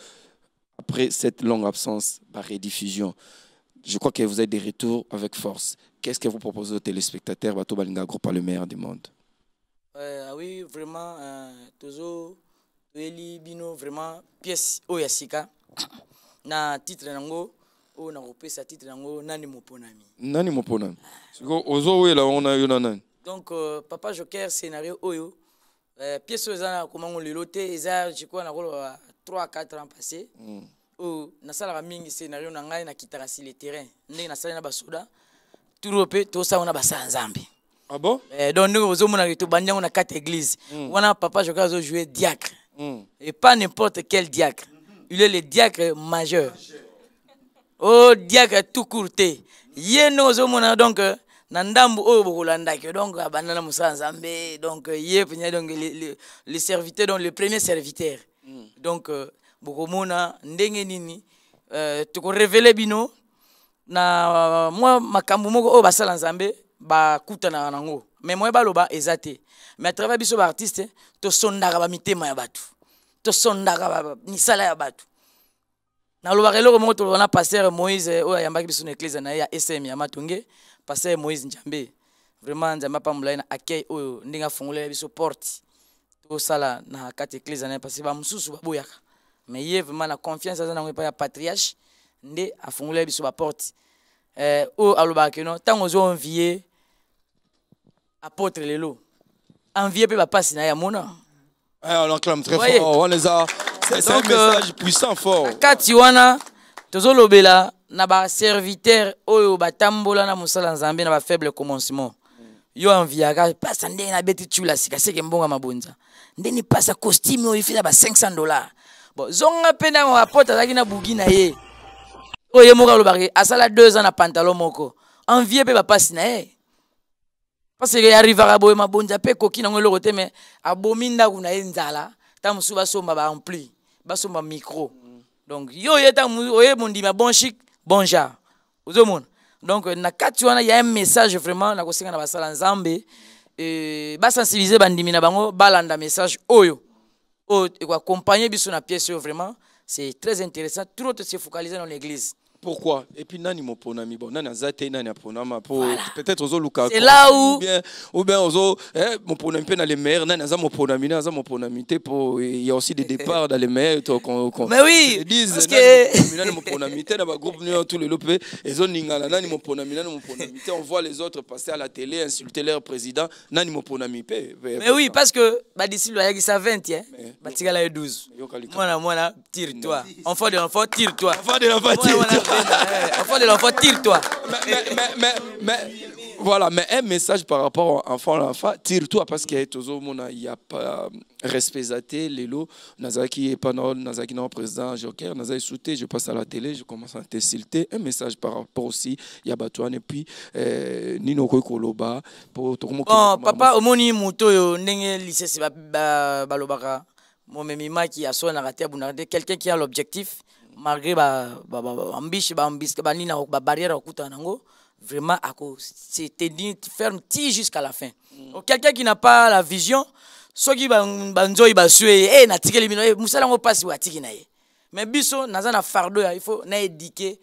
après cette longue absence par rediffusion je crois que vous êtes de retour avec force. Qu'est-ce que vous proposez aux téléspectateurs Bato Balinga Groupe par le meilleur du monde? Oui, vraiment, toujours, Bino, vraiment, pièce Oyasika. Na titre nango, on a repris sa titre nango, Nani Moponami. Nani Moponami. Ozo, oui, là, on a eu Nanan. Donc, Papa Joker, scénario Oyo. Pièce Oyasana, comment on le loté, je crois, on a 3-4 ans passés. Oh, na sala ka mingi scénario na ngai na kitaka sur le terrain ndenge na sala na basoda turope to sa ona basa nzambe. Ah bon? Donc nous zo mona to banyango na quatre églises wana Papa Joker zo jouer diacre et pas n'importe quel diacre il est le diacre majeur oh diacre tout courté ye no zo mona donc na ndambu oyo bokolanda ke donc abanda na musa nzambe donc ye penya donc les serviteurs donc le premier serviteur donc bokomona ndenge nini toko révéler bino na moi makambo moko o basala nzambe ba kutana nango mais moi baloba ezate mais à travers biso ba artiste to sondaka ba mitema ya batu to sondaka ba nisala ya batu na loba reloko moko to na pasteur Moïse o yambaki biso na église na ya SM ya Matonge pasteur Moïse Njambe vraiment nzamba pa mulai na accueil o ndinga fungulela biso porte to sala na kati église na parce que ba mususu ba boyaka mais il y a vraiment la confiance dans le patriarche ndé a fongolé biso ba porte o aloba que non tant ozo envier apôtre lelo envier pe ba passe na ya mona on acclame très fort on les a c'est un message puissant fort kati wana tozo lobela na ba serviteur oyo batambola na musala nzambe na ba faible commencement yo enviaka passa ndé na beti chula sika seke mbonga mabonza ndé ni passa costume oyo ifina ba $500. Bon, zonga pena mo apota zaki na bugi na ye. Oye moka lobaki asala 2 ans na pantalon moko. Envier pe ba passe na ye. Parce que arrivera boye mabonza pe koki na ngolo kote mais abominda kuna enzala ta musu ba somba ba ampli, ba somba micro. Donc yo yeta oye mondi ma bon chic, bon genre. Ozomona. Donc na kati wana il y a un message vraiment na kosinga na basala nzambe sensibiliser bandimi na bango balanda message oyo et accompagner biso na pièce vraiment c'est très intéressant trop se focaliser dans l'église. Pourquoi? Et puis nani moponami bon nani azate nani aponama pour peut-être ozo luka. C'est là où ou bien ozo moponami pe na les mères nani aza moponami pour il y a aussi des départs dans les mères mais oui parce que nani moponami na ba groupe nous tous les lopé ezo ningala nani moponami on voit les autres passer à la télé insulter leur président nani moponami pe. Mais oui parce que ba d'ici là il sa 20 hein batika la 12 moi tire-toi enfant de l'enfant tire-toi enfant de l'enfant tire-toi. Enfant de l'enfant, tire-toi. Mais voilà, mais un message par rapport à l'enfant, tire-toi parce qu'il y a pas respect zaté, Lélo, Nazaki et Panol, Nazaki non président Joker, Nazaki souté, je passe à la télé, je commence à t'insulter. Un message par rapport aussi, il y a Batouane et puis Nino Koloba pour tout le monde. Papa, au moni muto yo nenge lycée c'est balobaka. Mon mimima qui a son arrêté à quelqu'un qui a l'objectif. Malgré barrière vraiment c'est ferme jusqu'à la fin. Quelqu'un qui n'a pas la vision ceux qui banzo ibasue na tikeli mino musala ngo passe wa tiki na ye mais biso naza na fardeau il faut na éduquer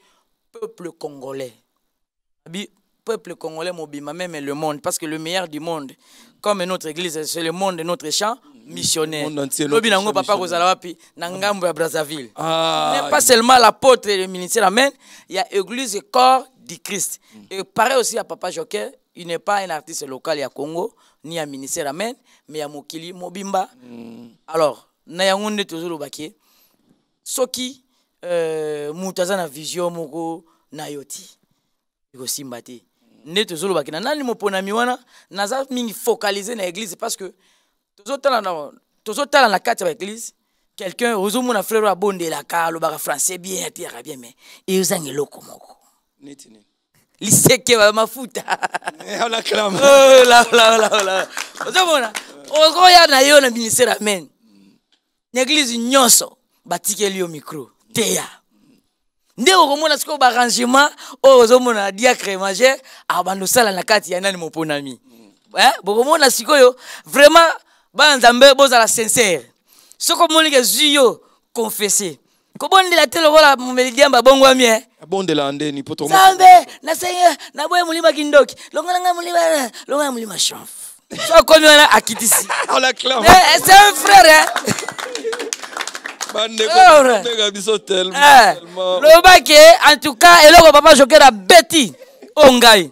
peuple congolais peuple congolais mobima même le monde parce que le meilleur du monde comme notre église c'est le monde de notre champ missionnaire. Lobi nango papa kozala wapi na ngambo ya Brazzaville. Mais pas seulement l'apôtre et le ministère amen, il y a église et corps du Christ. Et pareil aussi à papa Joker, il n'est pas un artiste local à Congo ni à ministère amen, mais à Mokili Mobimba. Alors, na yangonde tozolo baké. Soki mutaza na vision moko na yoti. Iko simbati. Ne tozolo baké na nani mopona miwana naza mingi focaliser na église parce que tozotala na kati ya église quelqu'un ozomona frère abonde la ka lobaka français bien tira bien mais ezangi loko moko niti liseke ba mafuta on acclame oh la ozomona okoya na yo na ministère amen l'église nyonso batikeli yo micro teya nde okomona siko ba arrangement ozomona diacre majeur abando sala na kati ya nani moponami bokomona sikoyo vraiment banzambe bozala sincère soko monika zuyo confesser ko bondela telo wala mumelidiamba bongo ami bondela ndeni poto zambe na seigneur na boye mulima kindoki longa mulima chef so komi wana akitisi on l'acclame c'est un frère bande biso tellement lobake en tout cas eloko papa Joker beti ongai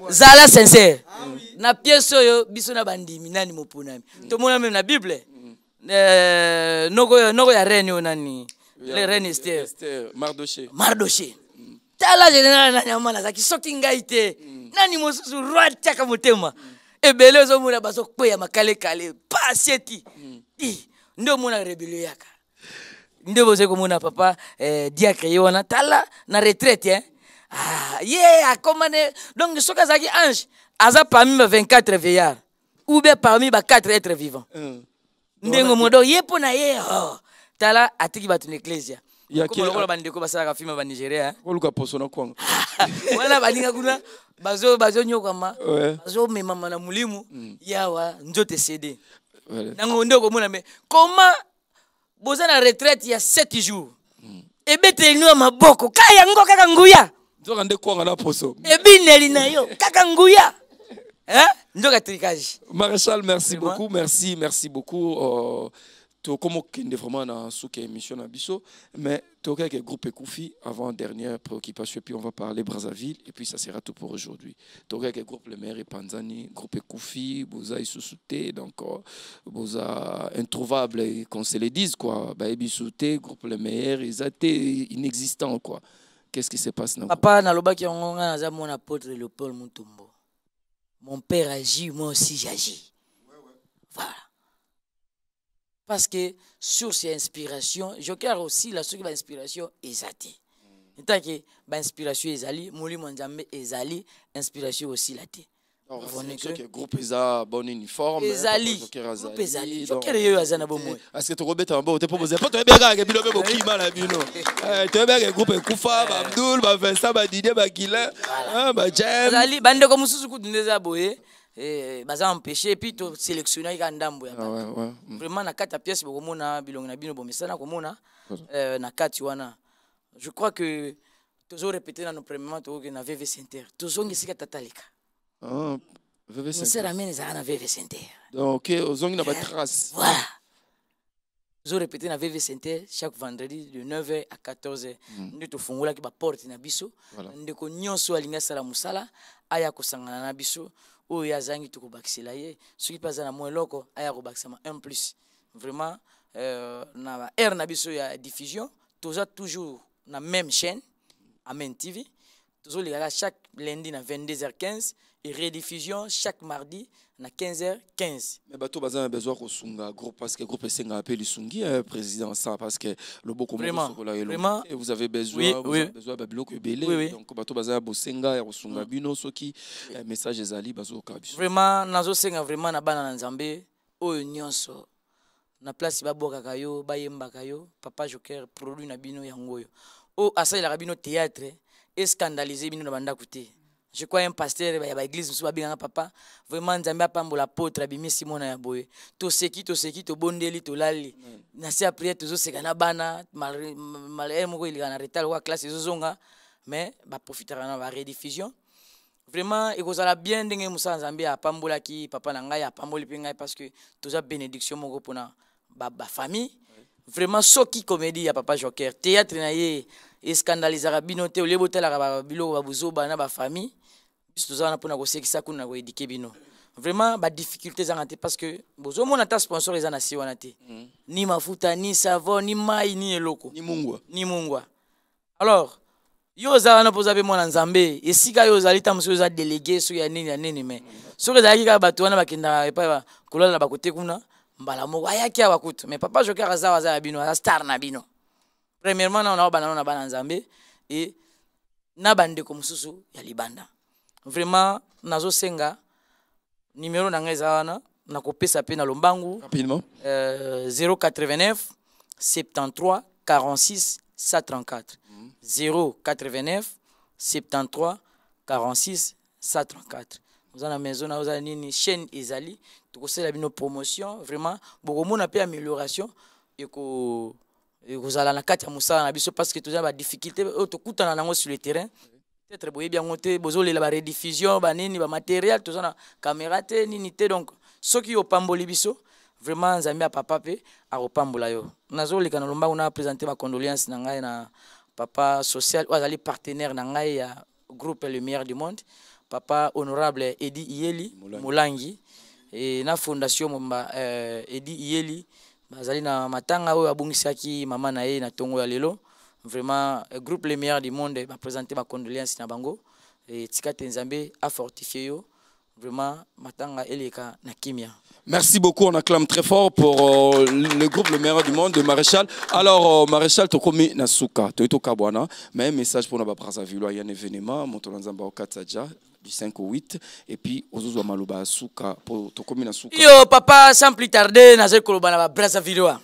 zala sincère na pièce yo biso na bandimi nani moponami to mona même na bible noko ya reine nani le reine Esther Mardoché tala général na nyama na zaki soki ngai te nani mosusu roi tiaka motema ebele zo mona baso kweya makale kale pasieti ndo mona rebelio yaka ndo boze ko mona papa diacre yona tala na retraite a commandé donc ce que zaki ange aza parmi 24 veillards ou bien parmi 4 êtres vivants ndengo modo yepo na ye tala atiki batu n'ecclesia comme le bandeko basala ka film ba Nigeria oluka poso na kwanga wala balinga kuna bazo nyokama bazo mema na mulimu yawa nzote cd nango ndeko mona mais comment boza na retraite ya 7 jours ebete nwa maboko kaya ngo kaka nguya nzoka nde kwanga na poso ebineli na yo kaka nguya ndoka tricage. Maréchal, merci beaucoup, merci beaucoup. To comme kende vraiment na souke émission na biso, mais to que groupe Koufi avant dernière préoccupation puis on va parler Brazzaville et puis ça sera tout pour aujourd'hui. To que groupe le maire et Panzani, groupe Koufi, boza isouté donc boza introuvable qu'on se le dise quoi, ba bisouté groupe le maire ils étaient inexistants quoi. Qu'est-ce qui se passe là? Papa na lobaki ngonga na mon apôtre Léopold Mutombo. Mon père agit, moi aussi j'agis. Voilà. Parce que sur ces inspirations, Joker aussi, la source de l'inspiration est athée. Tant que l'inspiration est ali, Mouli Monzambe est ali, inspiration aussi la thé. Le groupe est à bon uniforme. Ezali. Joker est à Zanabo. Est-ce que tu rebelles un peu? Tu peux poser. Pas tu es bien avec le même climat là, Bino. Tu es bien avec le groupe Koufa, Abdul, Vincent, Didier, Bakila, James. Ezali, bande comme Susuku Ndeza Boye. baza empêché et puis to sélectionner ka ndambo ya vraiment na kata pièce bokomona bilongo na bino bomesana komona na kati wana je crois que toujours répéter dans nos premièrement to que na VV Center toujours ngisika tatalika VV Center c'est ramène za na VV Center donc ozongi na ba trace voilà toujours répéter na VV Center chaque vendredi de 9h à 14h nous to fungola ki ba porte na biso ndeko nyonso alinga sala musala aya kosangana na biso oyo yazangi tokobakisela ye soki mpe aza na mwa eloko aya kobakisama 1+. Vraiment na ba aire na biso ya diffusion toza toujours na même chaîne Amen TV tozolekaka chaque lundi na 22h15 et rediffusion chaque mardi na 15h15. Mais bato baza na besoin kosunga groupe parce que groupe esenga appel isungi président ça parce que le boko vraiment vous avez besoin besoin ba biloko ebele donc bato baza bosenga ya kosunga bino soki message ezali bazo kabiso vraiment nazo senga vraiment na bana na Nzambe oyo nyonso na place babokaka yo bayembaka yo Papa Joker produit na bino yango yo o asalelaka bino théâtre et scandaliser bino na banda côté. Je crois un pasteur ya ba église musu babinganga papa vraiment Nzambe apambola apôtre abimisi mona ya boye to seki to bondeli to lali na si après tozo seka na bana mal moko ilika na retard wa classe ezozonga mais ba profitera na ba rediffusion vraiment ekozala bien ndenge musa Nzambe apambola ki papa na ngai apamboli pe ngai parce que toza bénédiction moko pona ba famille vraiment soki comédie ya Papa Joker théâtre na ye scandalisera bino te olebo tala ba biloko ba buzoba na ba famille biso za na pona ko sekisa kuna ko éduquer bino vraiment ba difficultés za ngate parce que bozo mona ta sponsor eza na si wana te ni mafuta ni savon ni mai ni eloko ni mungwa alors yo za na poza be mona Nzambe esika yo zali ta muso za délégué so ya nini mais so za ki ka bato wana bakenda epa ba kolala ba kote kuna mbala moko ayaki abakuta mais Papa Joker aza ya bino aza star na bino premièrement na bana na bana Nzambe et na bande ko mususu ya libanda vraiment nazo senga numéro na ngai zawana na kopesa pe na lombangu rapidement 089 73 46 134 089 73 46 134 vous en maison na oza nini chaîne ezali tokosela bino promotion vraiment bokomona pe amélioration eko ekozala na kati ya musala na biso parce que toza ba difficulté tokutana nango sur le terrain peut-être boye bien ngote bozolela ba rediffusion ba nini ba matériel toza na caméra te nini te donc soki opamboli biso vraiment Nzambe a papa pe a opambola yo nazoleka na lomba na présenter ba condoléances na ngai na papa social ou azali partenaire na ngai ya groupe Le Meilleur du Monde papa honorable Edi Iyeli Molangi et na fondation momba Edi Iyeli bazali na matanga oyo abungisaki mama na ye na tongo ya lelo vraiment groupe Le Meilleur du Monde ba présenter ba condoléances na bango et tikate Nzambe a fortifié yo vraiment matanga eleka na kimia. Merci beaucoup, on acclame très fort pour le groupe Le Meilleur du Monde de Maréchal. Alors, Maréchal, tu as commis Nasuka, tu es au Kabwana, mais un message pour nous Brazzaville, il y a un événement, Montolanzamba au Katsadja, du 5 au 8, et puis aux autres Malouba Asuka, pour tu commis Nasuka. Yo, papa, sans plus tarder, Nazé Kolobana Brazzaville.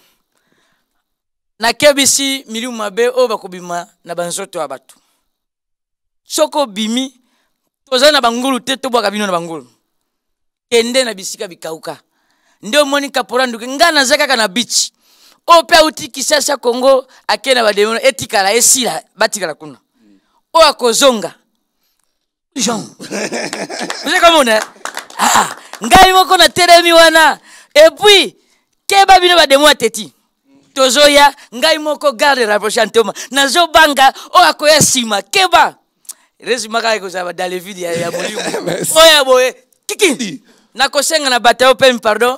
Na kebisi milieu mabe o bakobima na banzoto abatu. Soko bimi toza na bangulu te to bwaka bino na bangulu. Kende na bisika bikauka. Ndio moni kapora nduke ngana zaka kana beach. O pe uti Kisasa Congo akena bademona etikala esila batikala kuna. O akozonga. Jean. Vous comment on ah, ngai moko na teremi wana. Et puis keba bino bademona teti. Tozoya ngai moko garde rapprochant Thomas. Nazo banga o akoya sima keba. Resuma kai ko za dans les vidéos ya molimu. Oya boye kiki. Nakosenga na batao pe pardon.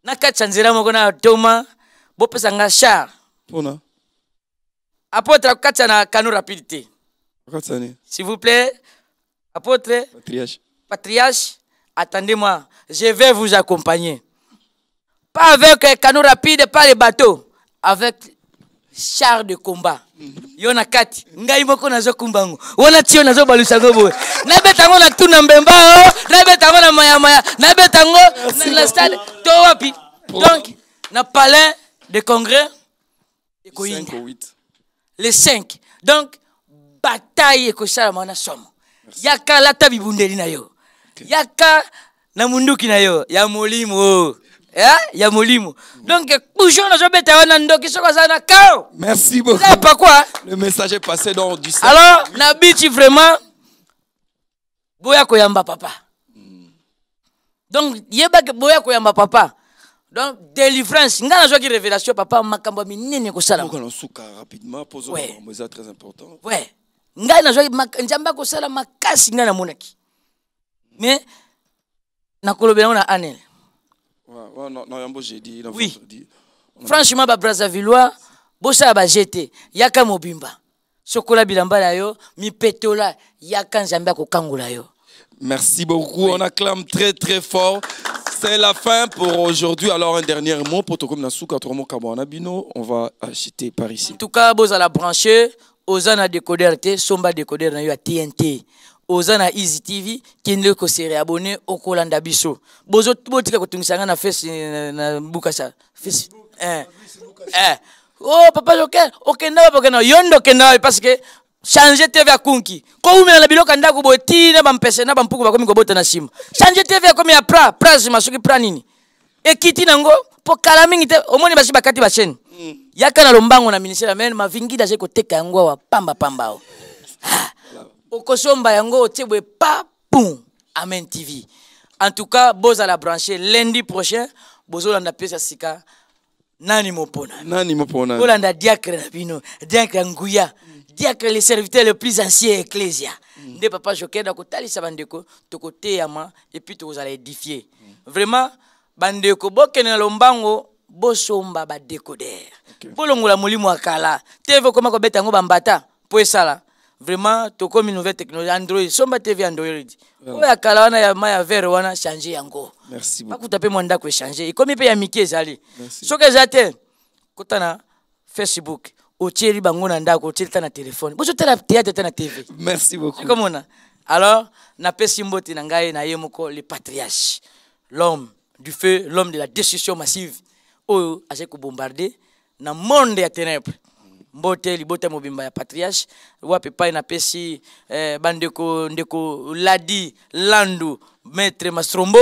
Nakatsanzira moko na Thomas. Bopesa nga char. Pona. Apôtre akatsa na kanu rapidité. Akatsani. S'il vous plaît. Apôtre. Patriarche. Patriarche, attendez-moi. Je vais vous accompagner. Pas avec canot rapide, pas les bateaux. Avec char de combat. Yona kati. Ngai moko nazo kumbango. Wana tio nazo balusango boy. Na betango na tuna mbemba. Na betango na maya maya. Na betango na la stade. To wapi. Donc, na palais de congrès. Les 5. Donc, bataille ko sala mana somo. Yaka la tabibundeli na yo. Yaka na munduki na yo ya molimo ya molimo donc bouchon na jobeta wana ndoki soko za na kao. Merci beaucoup. C'est pas quoi? Le message est passé dans du sang. Alors na bichi vraiment boya koyamba papa. Donc yeba ke boya koyamba papa. Donc délivrance ngana joki révélation papa makambo minene ko sala. On souka rapidement pose un c'est très important. Ouais. Ngana joki njamba ko sala makasi ngana monaki. Mais nakolobela na anel. Oui. Franchement, ba Brazzavillois, bosa ba jeté, yaka mobimba. Sokola bilamba la yo, mi petola, yaka nzambe ko kangula yo. Merci beaucoup, on acclame très très fort. C'est la fin pour aujourd'hui. Alors un dernier mot pour tout comme Nasuka Tromo Kabana Bino, on va acheter par ici. En tout cas, bosa la brancher, ozana décoder te, somba décoder na yo à TNT. Ozana Easy TV kinde ko sere abonné au Kolanda biso bozo botika ko tungisanga na face na bukasa face oh papa Joker okenda bokena yondo kenda parce que changer TV à kunki ko umela na biloka ndako boti na bampese na bampuku bakomi ko bota na sima changer TV comme ya pras masuki pra nini ekiti nango po kala mingi te omoni basi bakati ba chaîne yaka na lombango na ministère men mavingida je ko teka yango wa pamba pamba Okosomba yango tebwe pa pum Amen TV. En tout cas, boz à la brancher lundi prochain, bozo landa pesa sika nani mopona. Nani mopona. Bolanda diacre na bino, diacre nguya, diacre le serviteur le plus ancien ecclésia. Nde papa Joker da kotali sa bandeko to côté yama et puis to allez édifier. Vraiment bandeko bokene na lombango bosomba ba décoder. Bolongola molimo akala. TV koma ko beta ngo bambata po esala. Vraiment to comme une nouvelle technologie Android somba TV Android oya kala wana ya maya vert wana changer yango. Merci beaucoup. Bakutape mwanda ko changer ikomi pe ya mike ezali soka zate kotana Facebook otieli bango na ndako otieli ta na téléphone bozo tala théâtre na TV. Merci beaucoup. Comment on a alors na pesi mboti na ngai na yemoko le patriarche l'homme du feu l'homme de la destruction massive oyo aje ko bombarder na monde ya ténèbres. Mbote libota mobimba ya patriarche wape pa na pesi bandeko ndeko Ladi Landu maître Mastrombo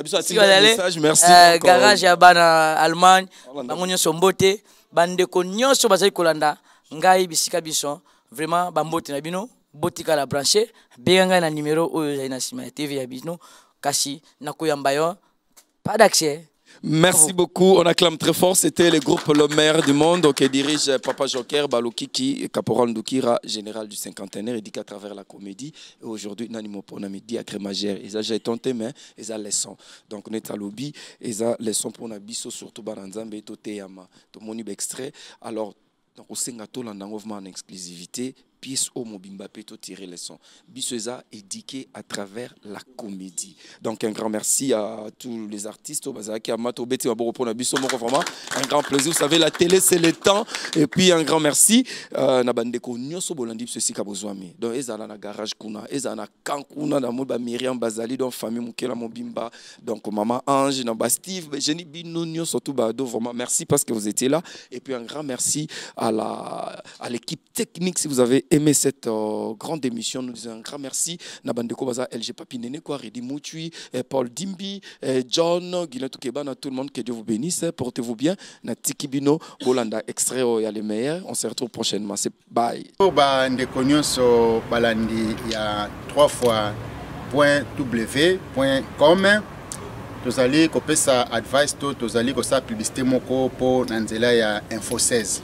message merci garage ya bana Allemagne bango nyonso mbote bandeko nyonso bazali kolanda ngai bisika biso vraiment bambote na bino botika la brancher benga na numéro oyo na sima ya TV ya bino kasi nakoyamba yo pas d'accès. Merci beaucoup, on acclame très fort. C'était le groupe Le Maire du Monde qui dirige Papa Joker Balokiki, Caporal Ndukira, général du 51e, éduqué à travers la comédie. Et aujourd'hui, Nanimo Ponami, diacre majeur. Ils ont tenté, mais ils ont leçon. Donc, on est à lobby, ils ont leçon pour Nabiso, surtout Baranzambe et Toteyama. Tout mon extrait. Alors, donc, au Singato, là, en exclusivité. Pièce au Mobimba Peto tirer les sons. Bissoza éduqué à travers la comédie. Donc un grand merci à tous les artistes. Un grand plaisir. Vous savez, la télé c'est le temps. Et puis un grand merci. Nabandeko Nyoso Bolandi ceci kabozwami. Donc ezala na garage kuna, ezala na kankuna na moba Myriam Bazali dans famille Mukela Mobimba. Donc maman Ange, na Steve, Jenny Bino Nyoso tout bado vraiment merci parce que vous étiez là. Et puis un grand merci à l'équipe technique si vous avez aimé cette grande émission. Nous disons un grand merci. Nabandeko Baza, LG Papi Nene, Redi Moutui, Paul Dimbi, John, Guilain Toukebana, tout le monde, que Dieu vous bénisse. Portez-vous bien. Natiki Bino, Bolanda, extrait, il y a les meilleurs. On se retrouve prochainement. C'est bye. Ndekonyonso Balandi, il y a 3 fois .w.com. Vous allez copier ça advice, vous allez copier ça publicité moko pour Nanzela ya Info 16.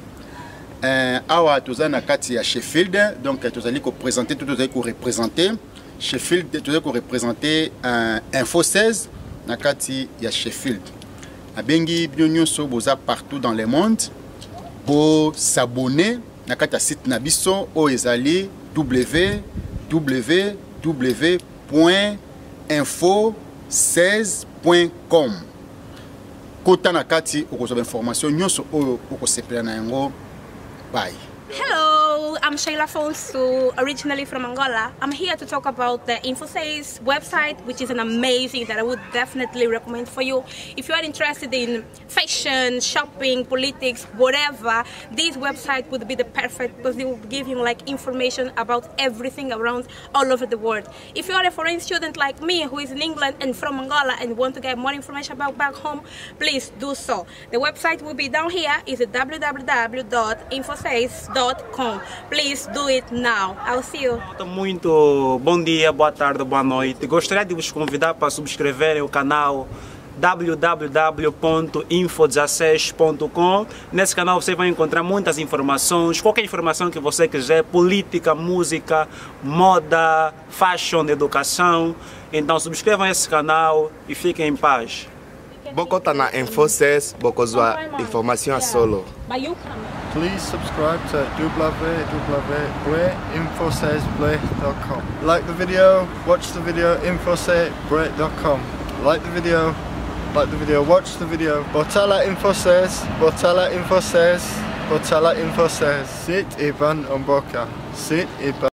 Awa toza na kati ya Sheffield, donc tu allez présenter tout allez représenter Sheffield, tu allez représenter Info 16 na kati ya Sheffield. Abengi bino so boza partout dans le monde pour s'abonner na kati ya site na biso o ezali www.info16.com. Kota na kati okozwa information nyonso o okosepela na yango. Bye. Hello, Hello, I'm Sheila Fonsu, originally from Angola. I'm here to talk about the InfoSays website, which is an amazing that I would definitely recommend for you. If you are interested in fashion, shopping, politics, whatever, this website would be the perfect because they will give you like information about everything around all over the world. If you are a foreign student like me who is in England and from Angola and want to get more information about back home, please do so. The website will be down here. It's www.infosays.com. Please do it now. I'll see you. Muito bom dia, boa tarde, boa noite. Gostaria de vos convidar para subscreverem o canal www.info16.com. Nesse canal você vai encontrar muitas informações, qualquer informação que você quiser, política, música, moda, fashion, educação. Então subscrevam esse canal e fiquem em paz. Boko tá na InfoSays, boko zua informação solo. Please subscribe to www.infosaysplay.com. Like the video, watch the video, infosaysplay.com. Like the video, watch the video. Botala InfoSays, Botala InfoSays, Botala InfoSays. Sit Ivan Omboka. Sit Ivan.